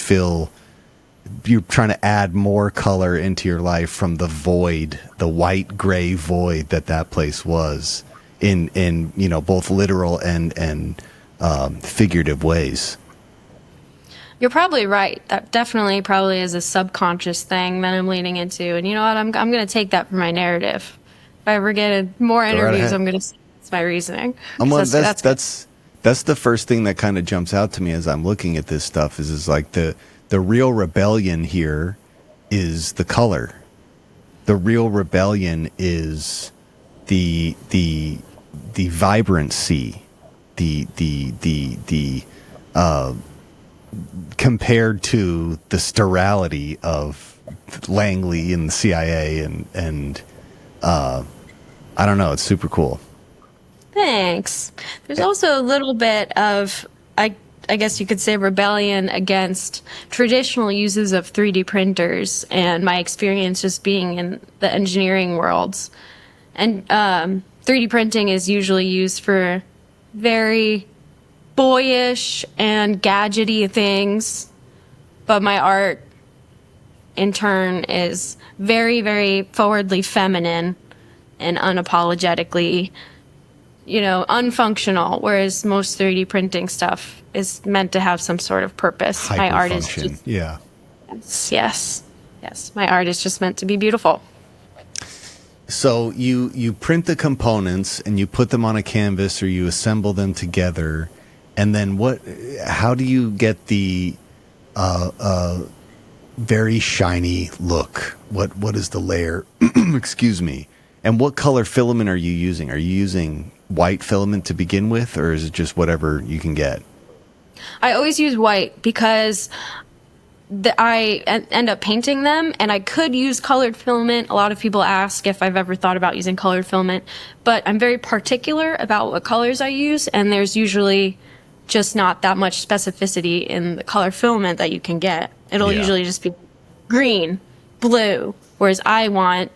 add more color into your life from the void, the white gray void that place was in both literal and figurative ways. You're probably right. That definitely probably is a subconscious thing that I'm leaning into. And you know what? I'm going to take that for my narrative. If I ever get more interviews, I'm going to say it's my reasoning. That's the first thing that kind of jumps out to me as I'm looking at this stuff is like the real rebellion here is the color. The real rebellion is the vibrancy, the compared to the sterility of Langley and the CIA and I don't know, it's super cool. Thanks. There's also a little bit of, I guess you could say, rebellion against traditional uses of 3D printers and my experience just being in the engineering worlds. And 3D printing is usually used for very boyish and gadgety things, but my art in turn is very, very forwardly feminine and unapologetically, unfunctional, whereas most 3D printing stuff is meant to have some sort of purpose. My art is just, yes, my art is just meant to be beautiful. So you print the components and you put them on a canvas or you assemble them together, and then how do you get the very shiny look? What is the layer? Excuse me. And what color filament are you using? Are you using white filament to begin with, or is it just whatever you can get? I always use white because I end up painting them, and I could use colored filament. A lot of people ask if I've ever thought about using colored filament, but I'm very particular about what colors I use, and there's usually just not that much specificity in the color filament that you can get. It'll usually just be green, blue, whereas I want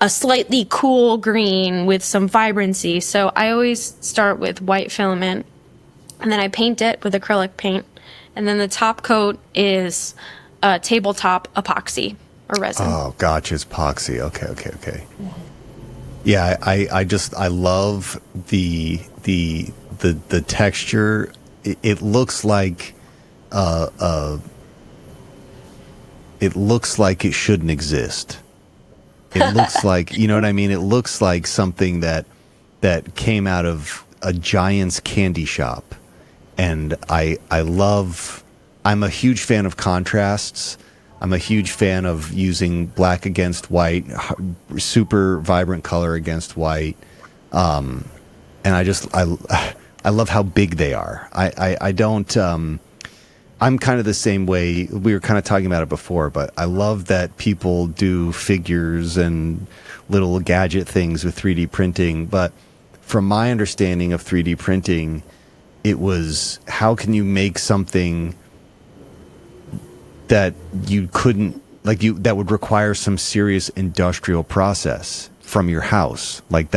a slightly cool green with some vibrancy. So I always start with white filament, and then I paint it with acrylic paint. And then the top coat is tabletop epoxy or resin. Oh, gotcha. It's epoxy. Okay. Yeah, I love the texture. It looks like it shouldn't exist. It looks like, you know what I mean? It looks like something that that came out of a Giant's candy shop. And I'm a huge fan of contrasts. I'm a huge fan of using black against white, super vibrant color against white. And I love how big they are. I don't, I'm kind of the same way. We were kind of talking about it before, but I love that people do figures and little gadget things with 3D printing. But from my understanding of 3D printing, it was, how can you make something that you couldn't, that would require some serious industrial process from your house? Like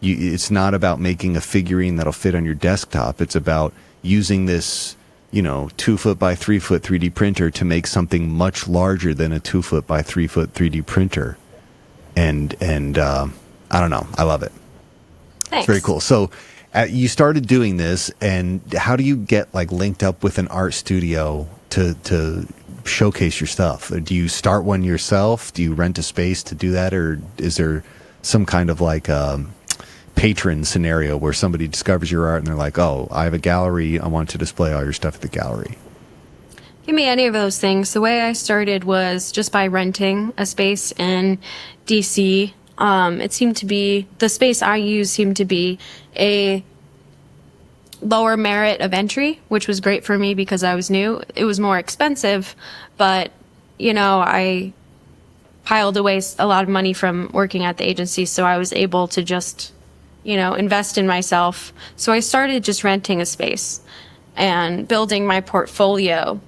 it's not about making a figurine that'll fit on your desktop. It's about using this, 2 foot by 3 foot 3D printer to make something much larger than a 2 foot by 3 foot 3D printer. And I don't know. I love it. Thanks. It's very cool. So you started doing this, and how do you get linked up with an art studio to showcase your stuff? Do you start one yourself? Do you rent a space to do that? Or is there some kind of patron scenario where somebody discovers your art and they're like, oh, I have a gallery, I want to display all your stuff at the gallery? Give me any of those things. The way I started was just by renting a space in DC. It seemed to be, the space I used seemed to be a lower merit of entry, which was great for me because I was new. It was more expensive, but, I piled away a lot of money from working at the agency, so I was able to just, invest in myself. So I started just renting a space and building my portfolio.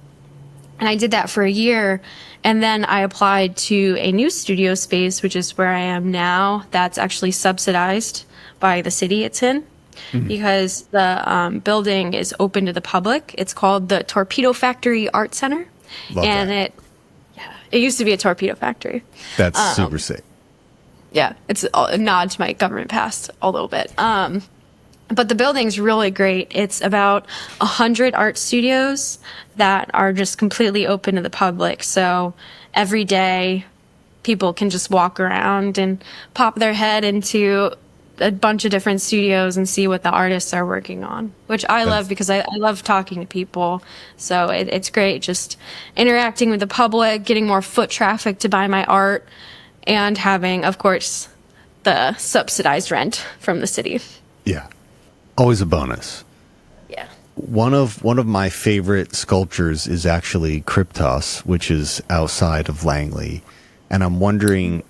And I did that for a year. And then I applied to a new studio space, which is where I am now. That's actually subsidized by the city it's in, because the building is open to the public. It's called the Torpedo Factory Art Center. Love and that. it used to be a torpedo factory. That's super sick. Yeah, it's a nod to my government past a little bit. But the building's really great. It's about 100 art studios that are just completely open to the public. So every day, people can just walk around and pop their head into a bunch of different studios and see what the artists are working on, which I love because I love talking to people. So it's great just interacting with the public, getting more foot traffic to buy my art, and having, of course, the subsidized rent from the city. Yeah. Always a bonus. Yeah. One of my favorite sculptures is actually Kryptos, which is outside of Langley, and I'm wondering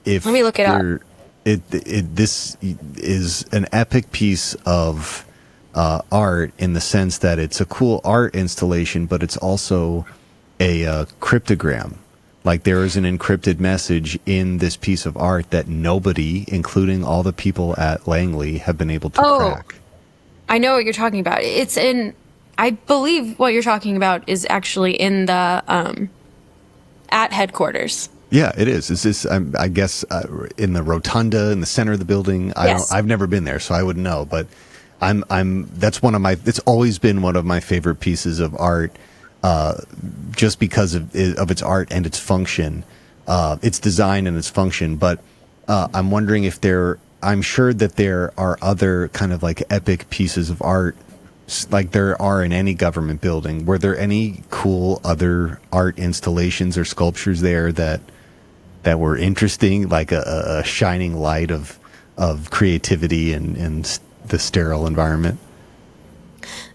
if let me look it up. This is an epic piece of art in the sense that it's a cool art installation, but it's also a cryptogram. Like, there is an encrypted message in this piece of art that nobody, including all the people at Langley, have been able to crack. I know what you're talking about. It's in, I believe what you're talking about is actually in the, at headquarters. Yeah, it is. Is this, I guess, in the rotunda in the center of the building? Yes. I've never been there, so I wouldn't know. But it's always been one of my favorite pieces of art, just because of its art and its function, its design and its function. But I'm wondering if I'm sure that there are other kind of epic pieces of art, like there are in any government building. Were there any cool other art installations or sculptures there that were interesting, like a shining light of creativity and the sterile environment?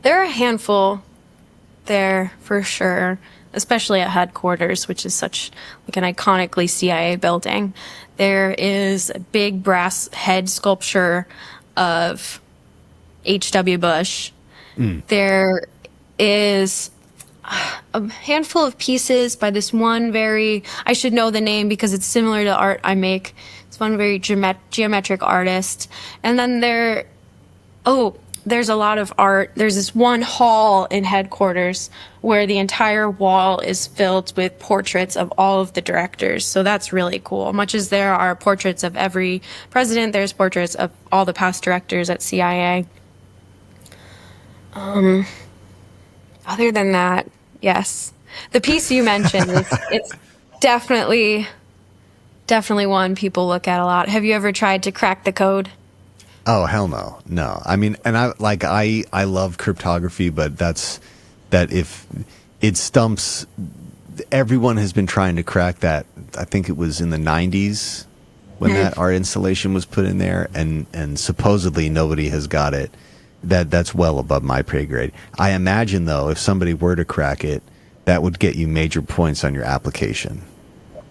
There are a handful there for sure, especially at headquarters, which is such an iconically CIA building. There is a big brass head sculpture of H.W. Bush. There is a handful of pieces by this one I should know the name because it's similar to art I make. It's one very geometric artist. And then there's a lot of art. There's this one hall in headquarters where the entire wall is filled with portraits of all of the directors. So that's really cool. Much as there are portraits of every president, there's portraits of all the past directors at CIA. Other than that, yes. The piece you mentioned, it's definitely one people look at a lot. Have you ever tried to crack the code? Oh, hell no. No. I mean, and I love cryptography, but if it stumps, everyone has been trying to crack that. I think it was in the 90s when that art installation was put in there, and supposedly nobody has got it. That's well above my pay grade. I imagine, though, if somebody were to crack it, that would get you major points on your application,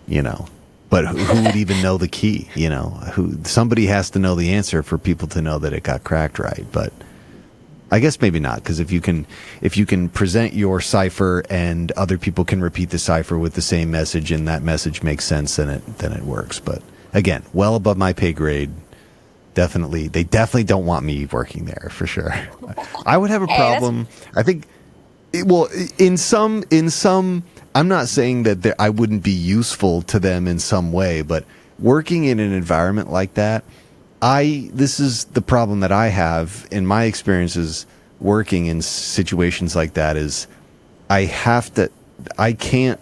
you know. But who would even know the key, you know? Somebody has to know the answer for people to know that it got cracked right. But I guess maybe not, because if you can present your cipher and other people can repeat the cipher with the same message and that message makes sense, then it works. But again, well above my pay grade. They definitely don't want me working there for sure. I would have a problem. I think, in some. I'm not saying that I wouldn't be useful to them in some way, but working in an environment like that, this is the problem that I have in my experiences working in situations like that is I can't,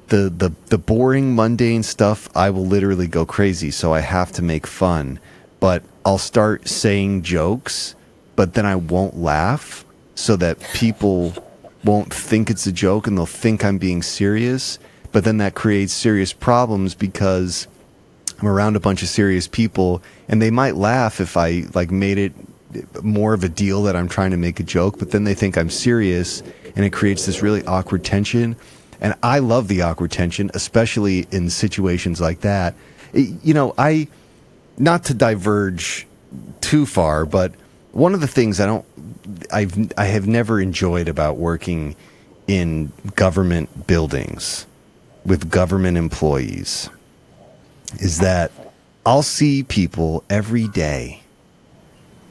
the boring, mundane stuff, I will literally go crazy. So I have to make fun, but I'll start saying jokes, but then I won't laugh so that people won't think it's a joke and they'll think I'm being serious. But then that creates serious problems because I'm around a bunch of serious people and they might laugh if I made it more of a deal that I'm trying to make a joke, but then they think I'm serious and it creates this really awkward tension. And I love the awkward tension, especially in situations like that. You know, not to diverge too far, but one of the things I have never enjoyed about working in government buildings with government employees is that I'll see people every day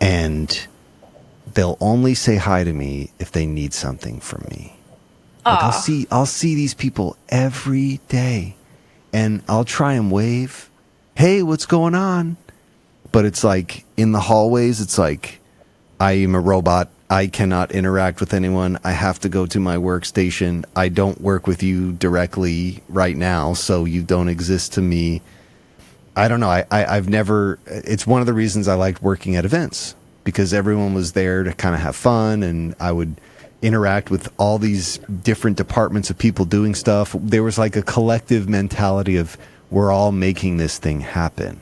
and they'll only say hi to me if they need something from me. I'll see these people every day and I'll try and wave, "Hey, what's going on?" But it's like in the hallways, it's like, I am a robot. I cannot interact with anyone. I have to go to my workstation. I don't work with you directly right now, so you don't exist to me. I don't know. I've never... It's one of the reasons I liked working at events, because everyone was there to kind of have fun, and I would interact with all these different departments of people doing stuff. There was like a collective mentality of, we're all making this thing happen.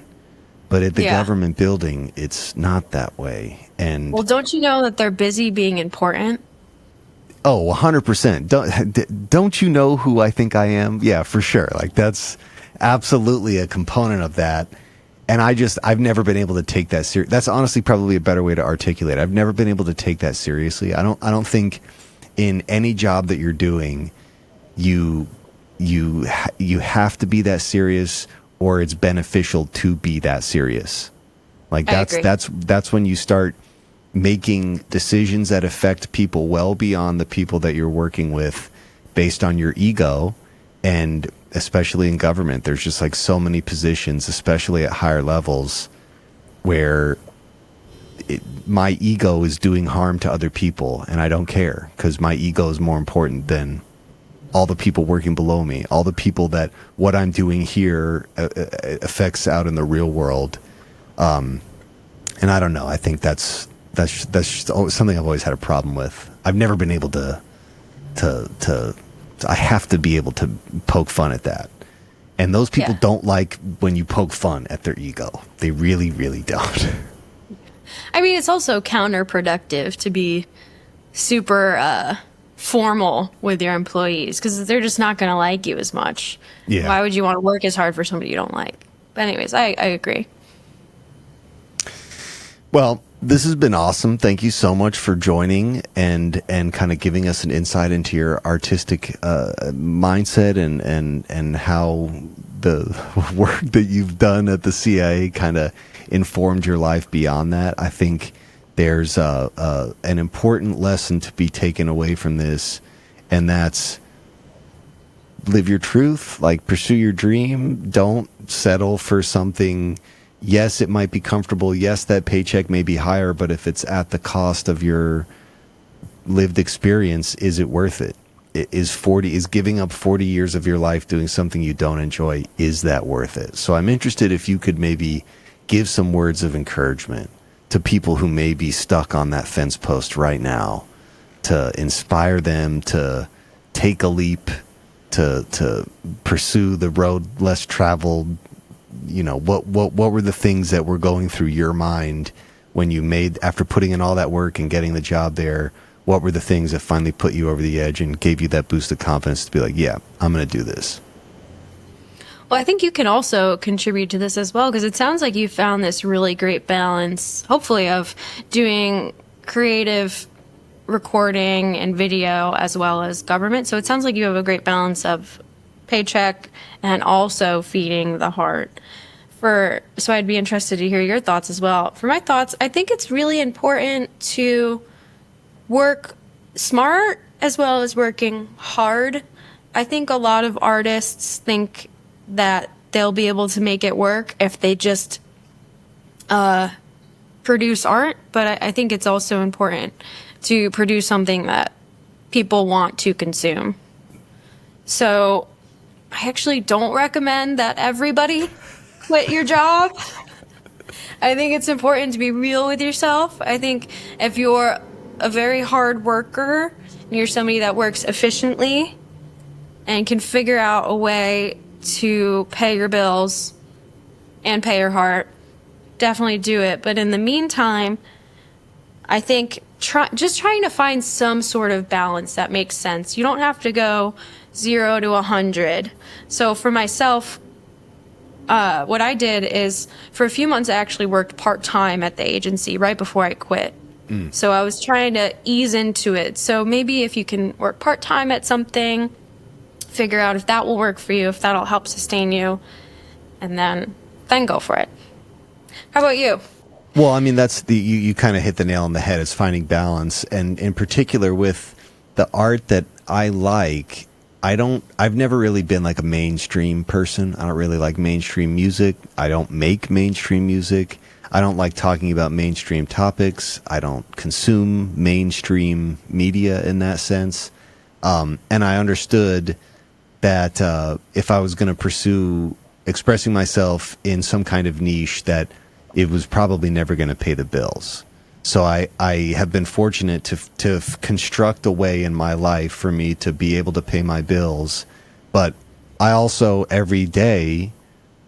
But at the government building, it's not that way. And well, don't you know that they're busy being important? Oh, 100%. Don't you know who I think I am? Yeah, for sure. Like, that's absolutely a component of that. And I've never been able to take that serious. That's honestly probably a better way to articulate it. I've never been able to take that seriously. I don't think in any job that you're doing, you have to be that serious, or it's beneficial to be that serious. Like that's when you start making decisions that affect people well beyond the people that you're working with based on your ego. And especially in government, there's just like so many positions, especially at higher levels, where my ego is doing harm to other people, and I don't care because my ego is more important than all the people working below me, all the people that what I'm doing here affects out in the real world. And I don't know. I think that's just something I've always had a problem with. I've never been able to I have to be able to poke fun at that. And those people don't like when you poke fun at their ego. They really, really don't. I mean, it's also counterproductive to be super formal with your employees because they're just not going to like you as much. Yeah. Why would you want to work as hard for somebody you don't like? But anyways, I agree. Well, this has been awesome. Thank you so much for joining and kind of giving us an insight into your artistic mindset and how the work that you've done at the CIA kind of informed your life beyond that. I think there's an important lesson to be taken away from this, and that's live your truth, like pursue your dream. Don't settle for something. Yes, it might be comfortable. Yes, that paycheck may be higher, but if it's at the cost of your lived experience, is it worth it? Is giving up 40 years of your life doing something you don't enjoy, is that worth it? So I'm interested if you could maybe give some words of encouragement to people who may be stuck on that fence post right now, to inspire them to take a leap, to pursue the road less traveled? You know, what were the things that were going through your mind when you made, after putting in all that work and getting the job there, what were the things that finally put you over the edge and gave you that boost of confidence to be like, yeah, I'm going to do this? Well, I think you can also contribute to this as well, because it sounds like you found this really great balance, hopefully, of doing creative recording and video as well as government. So it sounds like you have a great balance of paycheck and also feeding the heart. So I'd be interested to hear your thoughts as well. For my thoughts, I think it's really important to work smart as well as working hard. I think a lot of artists think that they'll be able to make it work if they just produce art, but I think it's also important to produce something that people want to consume. So I actually don't recommend that everybody quit your job. I think it's important to be real with yourself. I think if you're a very hard worker and you're somebody that works efficiently and can figure out a way to pay your bills and pay your heart, definitely do it. But in the meantime, I think just trying to find some sort of balance that makes sense. You don't have to go 0 to 100. So for myself, what I did is for a few months I actually worked part-time at the agency right before I quit. So I was trying to ease into it. So maybe if you can work part-time at something, figure out if that will work for you, if that'll help sustain you, and then go for it. How about you? Well, I mean, that's you kind of hit the nail on the head. It's finding balance, and in particular with the art that I like. I've never really been like a mainstream person. I don't really like mainstream music. I don't make mainstream music. I don't like talking about mainstream topics. I don't consume mainstream media in that sense. And I understood that if I was going to pursue expressing myself in some kind of niche, that it was probably never going to pay the bills. So I have been fortunate to construct a way in my life for me to be able to pay my bills. But I also, every day,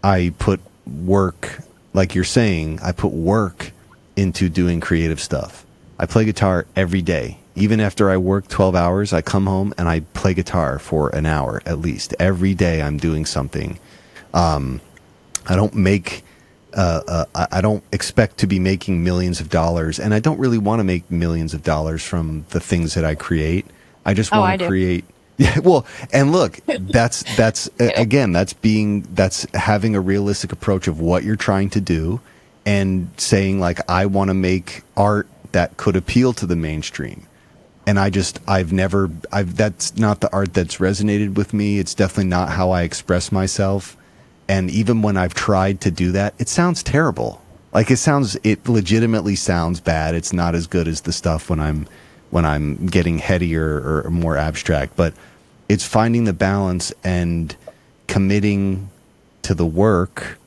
I put work, like you're saying, I put work into doing creative stuff. I play guitar every day. Even after I work 12 hours, I come home and I play guitar for an hour at least. Every day I'm doing something. I don't make... I don't expect to be making millions of dollars, and I don't really want to make millions of dollars from the things that I create. I just want to create. Yeah, well, and look, that's again, that's having a realistic approach of what you're trying to do, and saying like, I want to make art that could appeal to the mainstream. And that's not the art that's resonated with me. It's definitely not how I express myself. And even when I've tried to do that, it sounds terrible. Like it legitimately sounds bad. It's not as good as the stuff when I'm getting headier or more abstract. But it's finding the balance and committing to the work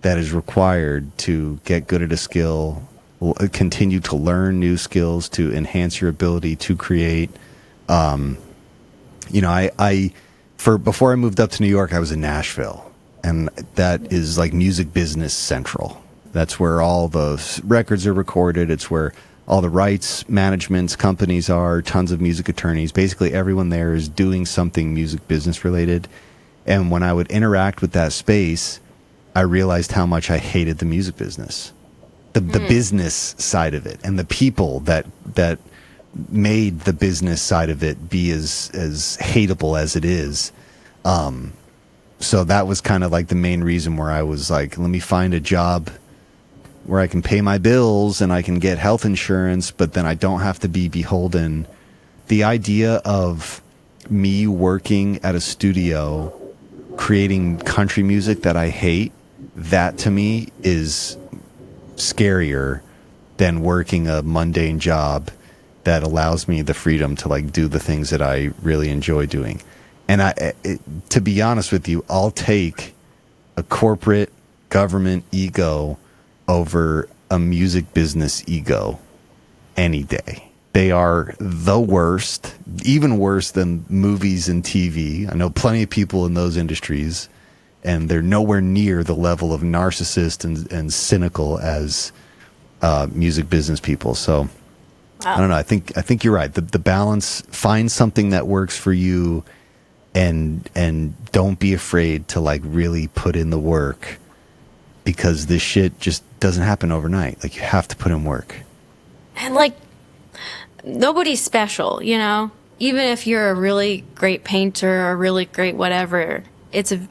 that is required to get good at a skill, continue to learn new skills, to enhance your ability to create. Before I moved up to New York, I was in Nashville. And that is like music business central. That's where all the records are recorded. It's where all the rights managements, companies are, tons of music attorneys. Basically, everyone there is doing something music business related. And when I would interact with that space, I realized how much I hated the music business, the business side of it, and the people that made the business side of it be as hateable as it is. So that was kind of like the main reason where I was like, let me find a job where I can pay my bills and I can get health insurance, but then I don't have to be beholden. The idea of me working at a studio, creating country music that I hate, that to me is scarier than working a mundane job that allows me the freedom to like do the things that I really enjoy doing. And to be honest with you, I'll take a corporate government ego over a music business ego any day. They are the worst, even worse than movies and TV. I know plenty of people in those industries, and they're nowhere near the level of narcissist and cynical as music business people. So I don't know. I think you're right. The balance, find something that works for you, and don't be afraid to like really put in the work, because this shit just doesn't happen overnight. Like, you have to put in work. And like, nobody's special, you know? Even if you're a really great painter or a really great whatever,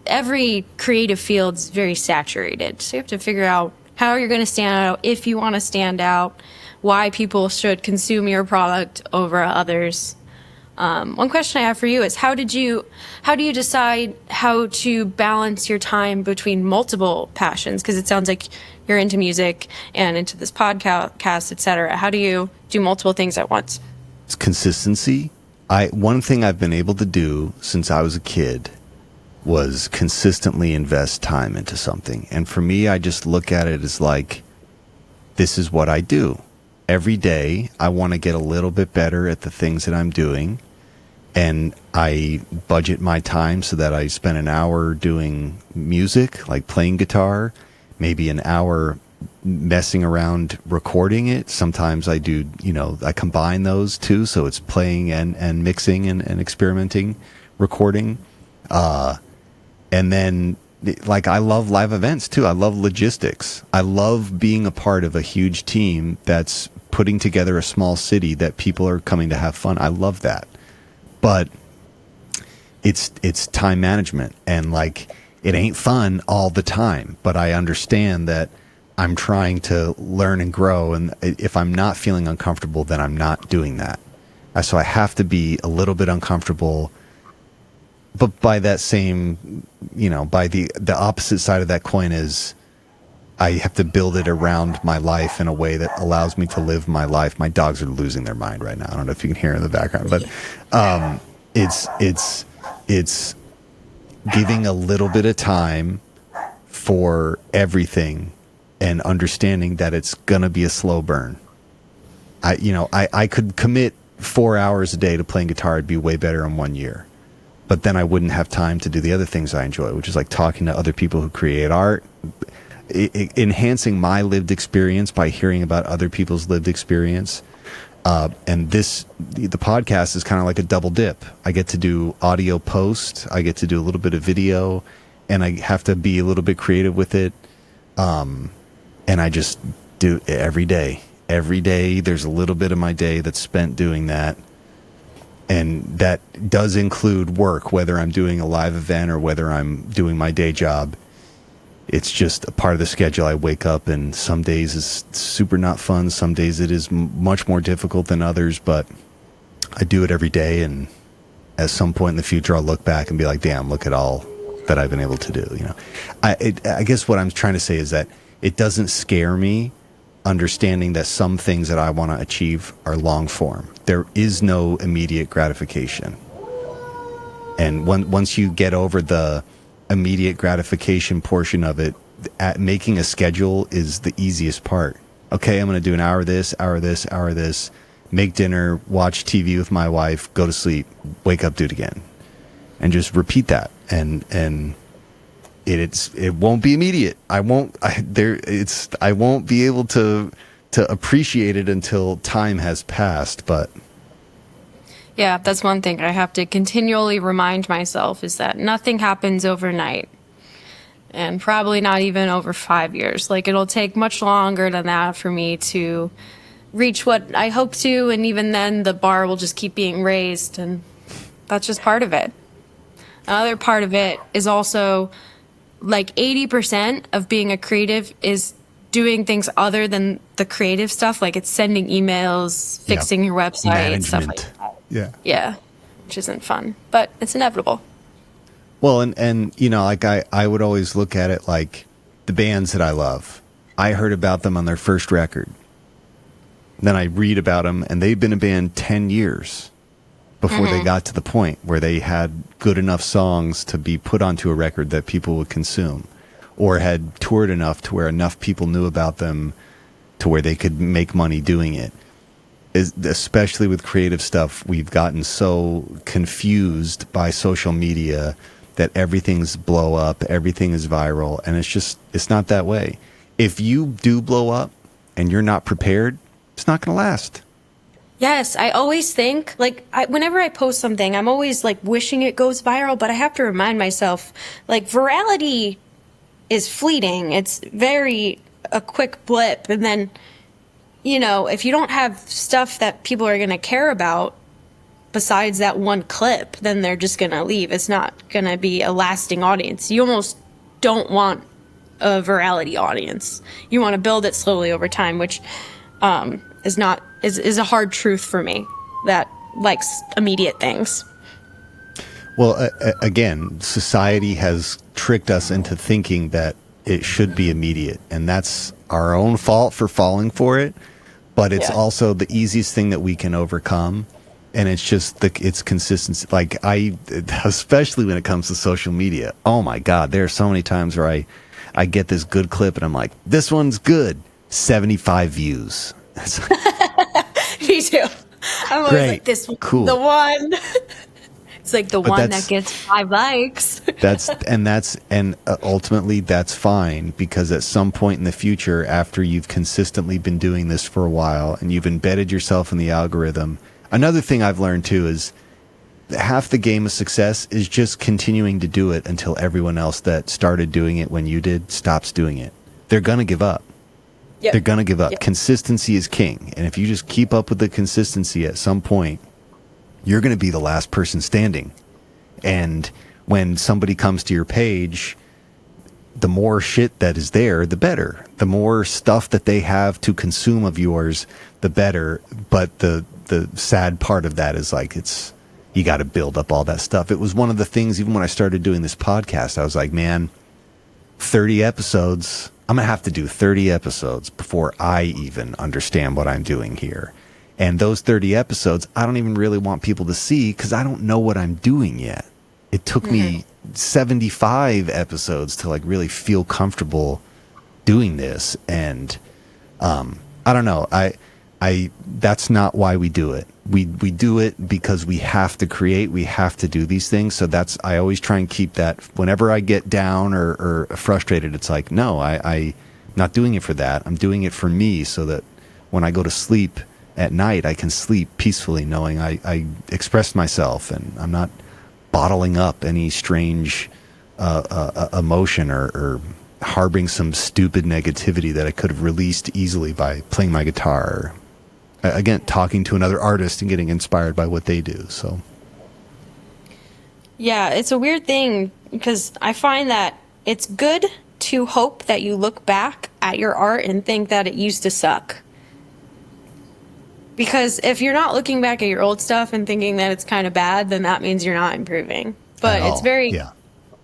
every creative field's very saturated. So you have to figure out how you're going to stand out, if you want to stand out, why people should consume your product over others. One question I have for you is, how do you decide how to balance your time between multiple passions? Because it sounds like you're into music and into this podcast, etc. How do you do multiple things at once? It's consistency. One thing I've been able to do since I was a kid was consistently invest time into something. And for me, I just look at it as like, this is what I do. Every day, I want to get a little bit better at the things that I'm doing. And I budget my time so that I spend an hour doing music, like playing guitar, maybe an hour messing around recording it. Sometimes I do, I combine those two. So it's playing and mixing and experimenting, recording. And then, like, I love live events too. I love logistics. I love being a part of a huge team that's putting together a small city that people are coming to have fun. I love that. But it's time management, and like, it ain't fun all the time, but I understand that I'm trying to learn and grow. And if I'm not feeling uncomfortable, then I'm not doing that. So I have to be a little bit uncomfortable. But by that same, by the opposite side of that coin is, I have to build it around my life in a way that allows me to live my life. My dogs are losing their mind right now. I don't know if you can hear in the background, but it's giving a little bit of time for everything and understanding that it's gonna be a slow burn. I could commit 4 hours a day to playing guitar. I'd be way better in 1 year. But then I wouldn't have time to do the other things I enjoy, which is like talking to other people who create art, enhancing my lived experience by hearing about other people's lived experience. And the podcast is kind of like a double dip. I get to do audio post, I get to do a little bit of video, and I have to be a little bit creative with it. And I just do it every day. Every day, there's a little bit of my day that's spent doing that. And that does include work, whether I'm doing a live event or whether I'm doing my day job. It's just a part of the schedule. I wake up, and some days it's super not fun. Some days it is much more difficult than others, but I do it every day. And at some point in the future, I'll look back and be like, damn, look at all that I've been able to do. I guess what I'm trying to say is that it doesn't scare me, understanding that some things that I want to achieve are long form. There is no immediate gratification. And once you get over the immediate gratification portion of it, making a schedule is the easiest part. Okay, I'm going to do an hour of this, hour of this, hour of this, make dinner, watch TV with my wife, go to sleep, wake up, do it again. And just repeat that. And it won't be immediate. I won't be able to appreciate it until time has passed, but yeah, that's one thing I have to continually remind myself, is that nothing happens overnight, and probably not even over 5 years. Like, it'll take much longer than that for me to reach what I hope to, and even then the bar will just keep being raised, and that's just part of it. Another part of it is also, like, 80% of being a creative is doing things other than the creative stuff. Like, it's sending emails, fixing your website, stuff like that. Yeah, which isn't fun, but it's inevitable. Well, and like, I would always look at it like the bands that I love. I heard about them on their first record. Then I read about them, and they've been a band 10 years before they got to the point where they had good enough songs to be put onto a record that people would consume, or had toured enough to where enough people knew about them to where they could make money doing it. Especially with creative stuff, we've gotten so confused by social media that everything's blow up, everything is viral, and it's not that way. If you do blow up and you're not prepared, it's not going to last. Yes, I always think, like, whenever I post something, I'm always, like, wishing it goes viral, but I have to remind myself, like, virality is fleeting. It's a quick blip, and then, you know, if you don't have stuff that people are going to care about besides that one clip, then they're just going to leave. It's not going to be a lasting audience. You almost don't want a virality audience. You want to build it slowly over time, which is a hard truth for me that likes immediate things. Well, again, society has tricked us into thinking that it should be immediate, and that's our own fault for falling for it. But it's also the easiest thing that we can overcome, and it's just it's consistency. Like especially when it comes to social media. Oh my God, there are so many times where I get this good clip and I'm like, this one's good, 75 views. Me too. I'm always Great. like, this one's Cool. the one. It's like the one that's- that gets 5 likes. and ultimately that's fine, because at some point in the future, after you've consistently been doing this for a while and you've embedded yourself in the algorithm, another thing I've learned too is half the game of success is just continuing to do it until everyone else that started doing it when you did stops doing it. They're going to give up. Yep. They're going to give up. Yep. Consistency is king. And if you just keep up with the consistency, at some point, you're going to be the last person standing. And when somebody comes to your page, the more shit that is there, the better. The more stuff that they have to consume of yours, the better. But the sad part of that is like, you got to build up all that stuff. It was one of the things, even when I started doing this podcast, I was like, man, 30 episodes, I'm going to have to do 30 episodes before I even understand what I'm doing here. And those 30 episodes, I don't even really want people to see because I don't know what I'm doing yet. It took me 75 episodes to like really feel comfortable doing this. And I don't know. That's not why we do it. We do it because we have to create, we have to do these things. So I always try and keep that. Whenever I get down or frustrated, it's like, no, I'm not doing it for that. I'm doing it for me, so that when I go to sleep at night, I can sleep peacefully knowing I expressed myself and I'm not bottling up any strange emotion or harboring some stupid negativity that I could have released easily by playing my guitar. Again, talking to another artist and getting inspired by what they do. So, Yeah, it's a weird thing because I find that it's good to hope that you look back at your art and think that it used to suck. Because if you're not looking back at your old stuff and thinking that it's kind of bad, then that means you're not improving. But it's very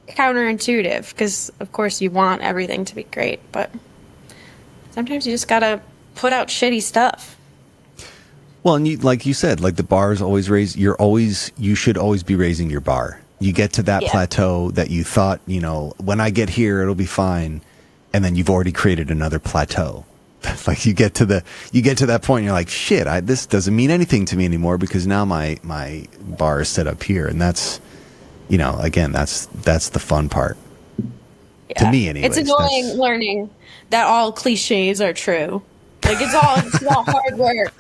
counterintuitive because, of course, you want everything to be great. But sometimes you just got to put out shitty stuff. Well, and like you said, like the bar is always raised. You should always be raising your bar. You get to that plateau that you thought, when I get here, it'll be fine. And then you've already created another plateau. Like you get to that point and you're like, shit, this doesn't mean anything to me anymore because now my bar is set up here. And that's, again, that's the fun part. Yeah. To me anyways. It's annoying learning that all cliches are true. Like it's all hard work.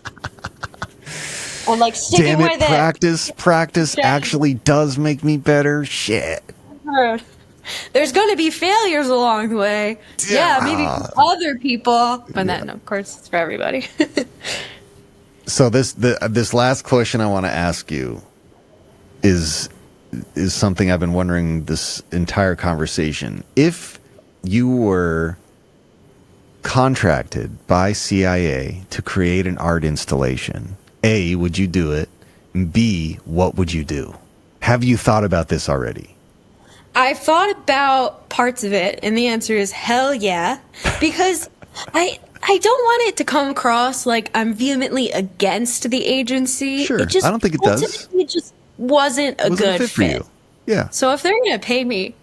I'm like sticking with it. Practice actually does make me better. Shit. There's going to be failures along the way. Yeah, maybe for other people, but then of course it's for everybody. So this last question I want to ask you is something I've been wondering this entire conversation. If you were contracted by CIA to create an art installation, A, would you do it? And B, what would you do? Have you thought about this already? I've thought about parts of it, and the answer is hell yeah. Because I don't want it to come across like I'm vehemently against the agency. Sure, I don't think it does. It just wasn't a good fit for you. Yeah. So if they're going to pay me,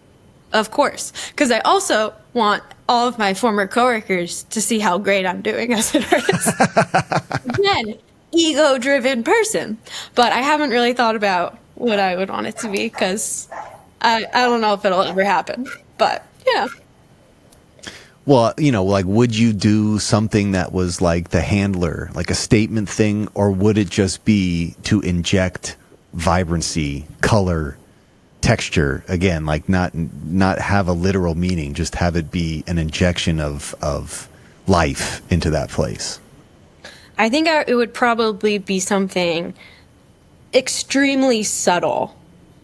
of course, because I also want all of my former coworkers to see how great I'm doing as an artist. Again, ego-driven person. But I haven't really thought about what I would want it to be because I don't know if it'll ever happen. But, yeah. Well, like, would you do something that was like the handler, like a statement thing, or would it just be to inject vibrancy, color, texture? Again, like not have a literal meaning, just have it be an injection of life into that place. I think it would probably be something extremely subtle.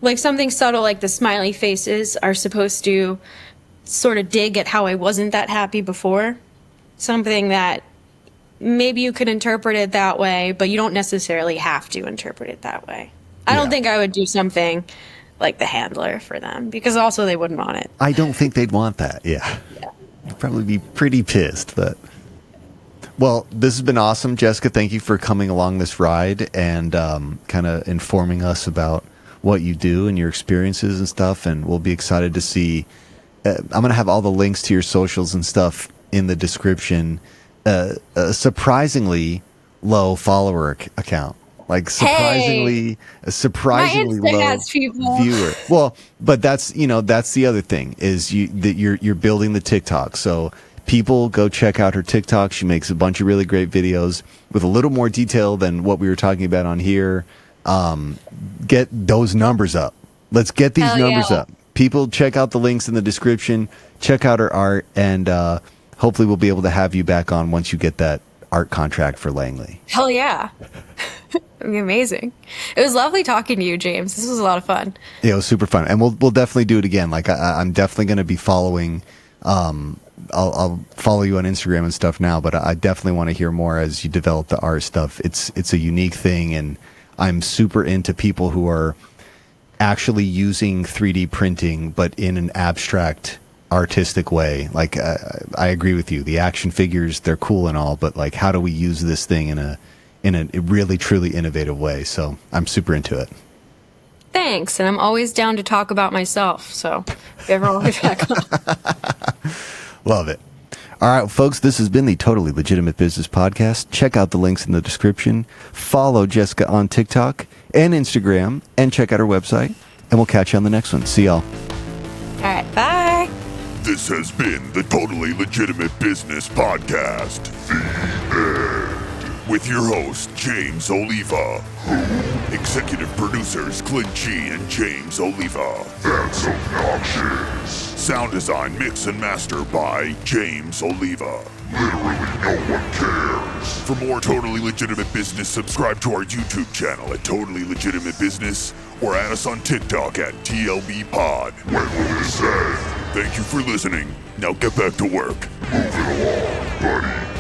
Like something subtle like the smiley faces are supposed to sort of dig at how I wasn't that happy before. Something that maybe you could interpret it that way, but you don't necessarily have to interpret it that way. I don't think I would do something like the handler for them because also they wouldn't want it. I don't think they'd want that. Yeah. You'd probably be pretty pissed, but well, this has been awesome. Jessica, thank you for coming along this ride and kind of informing us about what you do and your experiences and stuff. And we'll be excited to see. I'm going to have all the links to your socials and stuff in the description. A surprisingly low follower account. Like surprisingly low viewer. Well, but that's the other thing is you're building the TikTok. So people go check out her TikTok. She makes a bunch of really great videos with a little more detail than what we were talking about on here. Get those numbers up. Let's get these numbers up. People, check out the links in the description. Check out her art, and hopefully we'll be able to have you back on once you get that art contract for Langley. Hell yeah. It'd be amazing. It was lovely talking to you, James. This was a lot of fun. Yeah, it was super fun. And we'll definitely do it again. Like I'm definitely going to be following, I'll follow you on Instagram and stuff now, but I definitely want to hear more as you develop the art stuff. It's a unique thing, and I'm super into people who are actually using 3D printing, but in an abstract, artistic way. Like I agree with you. The action figures, they're cool and all, but like, how do we use this thing in a really truly innovative way? So I'm super into it. Thanks, and I'm always down to talk about myself. So if you ever want me back on. Love it. All right, folks, this has been the Totally Legitimate Business Podcast. Check out the links in the description. Follow Jessica on TikTok and Instagram, and check out her website. And we'll catch you on the next one. See y'all. All right, bye. This has been the Totally Legitimate Business Podcast. The end. With your host, James Oliva. Executive producers, Clint G and James Oliva. That's obnoxious. Sound design, mix, and master by James Oliva. Literally no one cares. For more Totally Legitimate Business, subscribe to our YouTube channel at Totally Legitimate Business or add us on TikTok at TLB Pod. When will this end? Thank you for listening. Now get back to work. Move it along, buddy.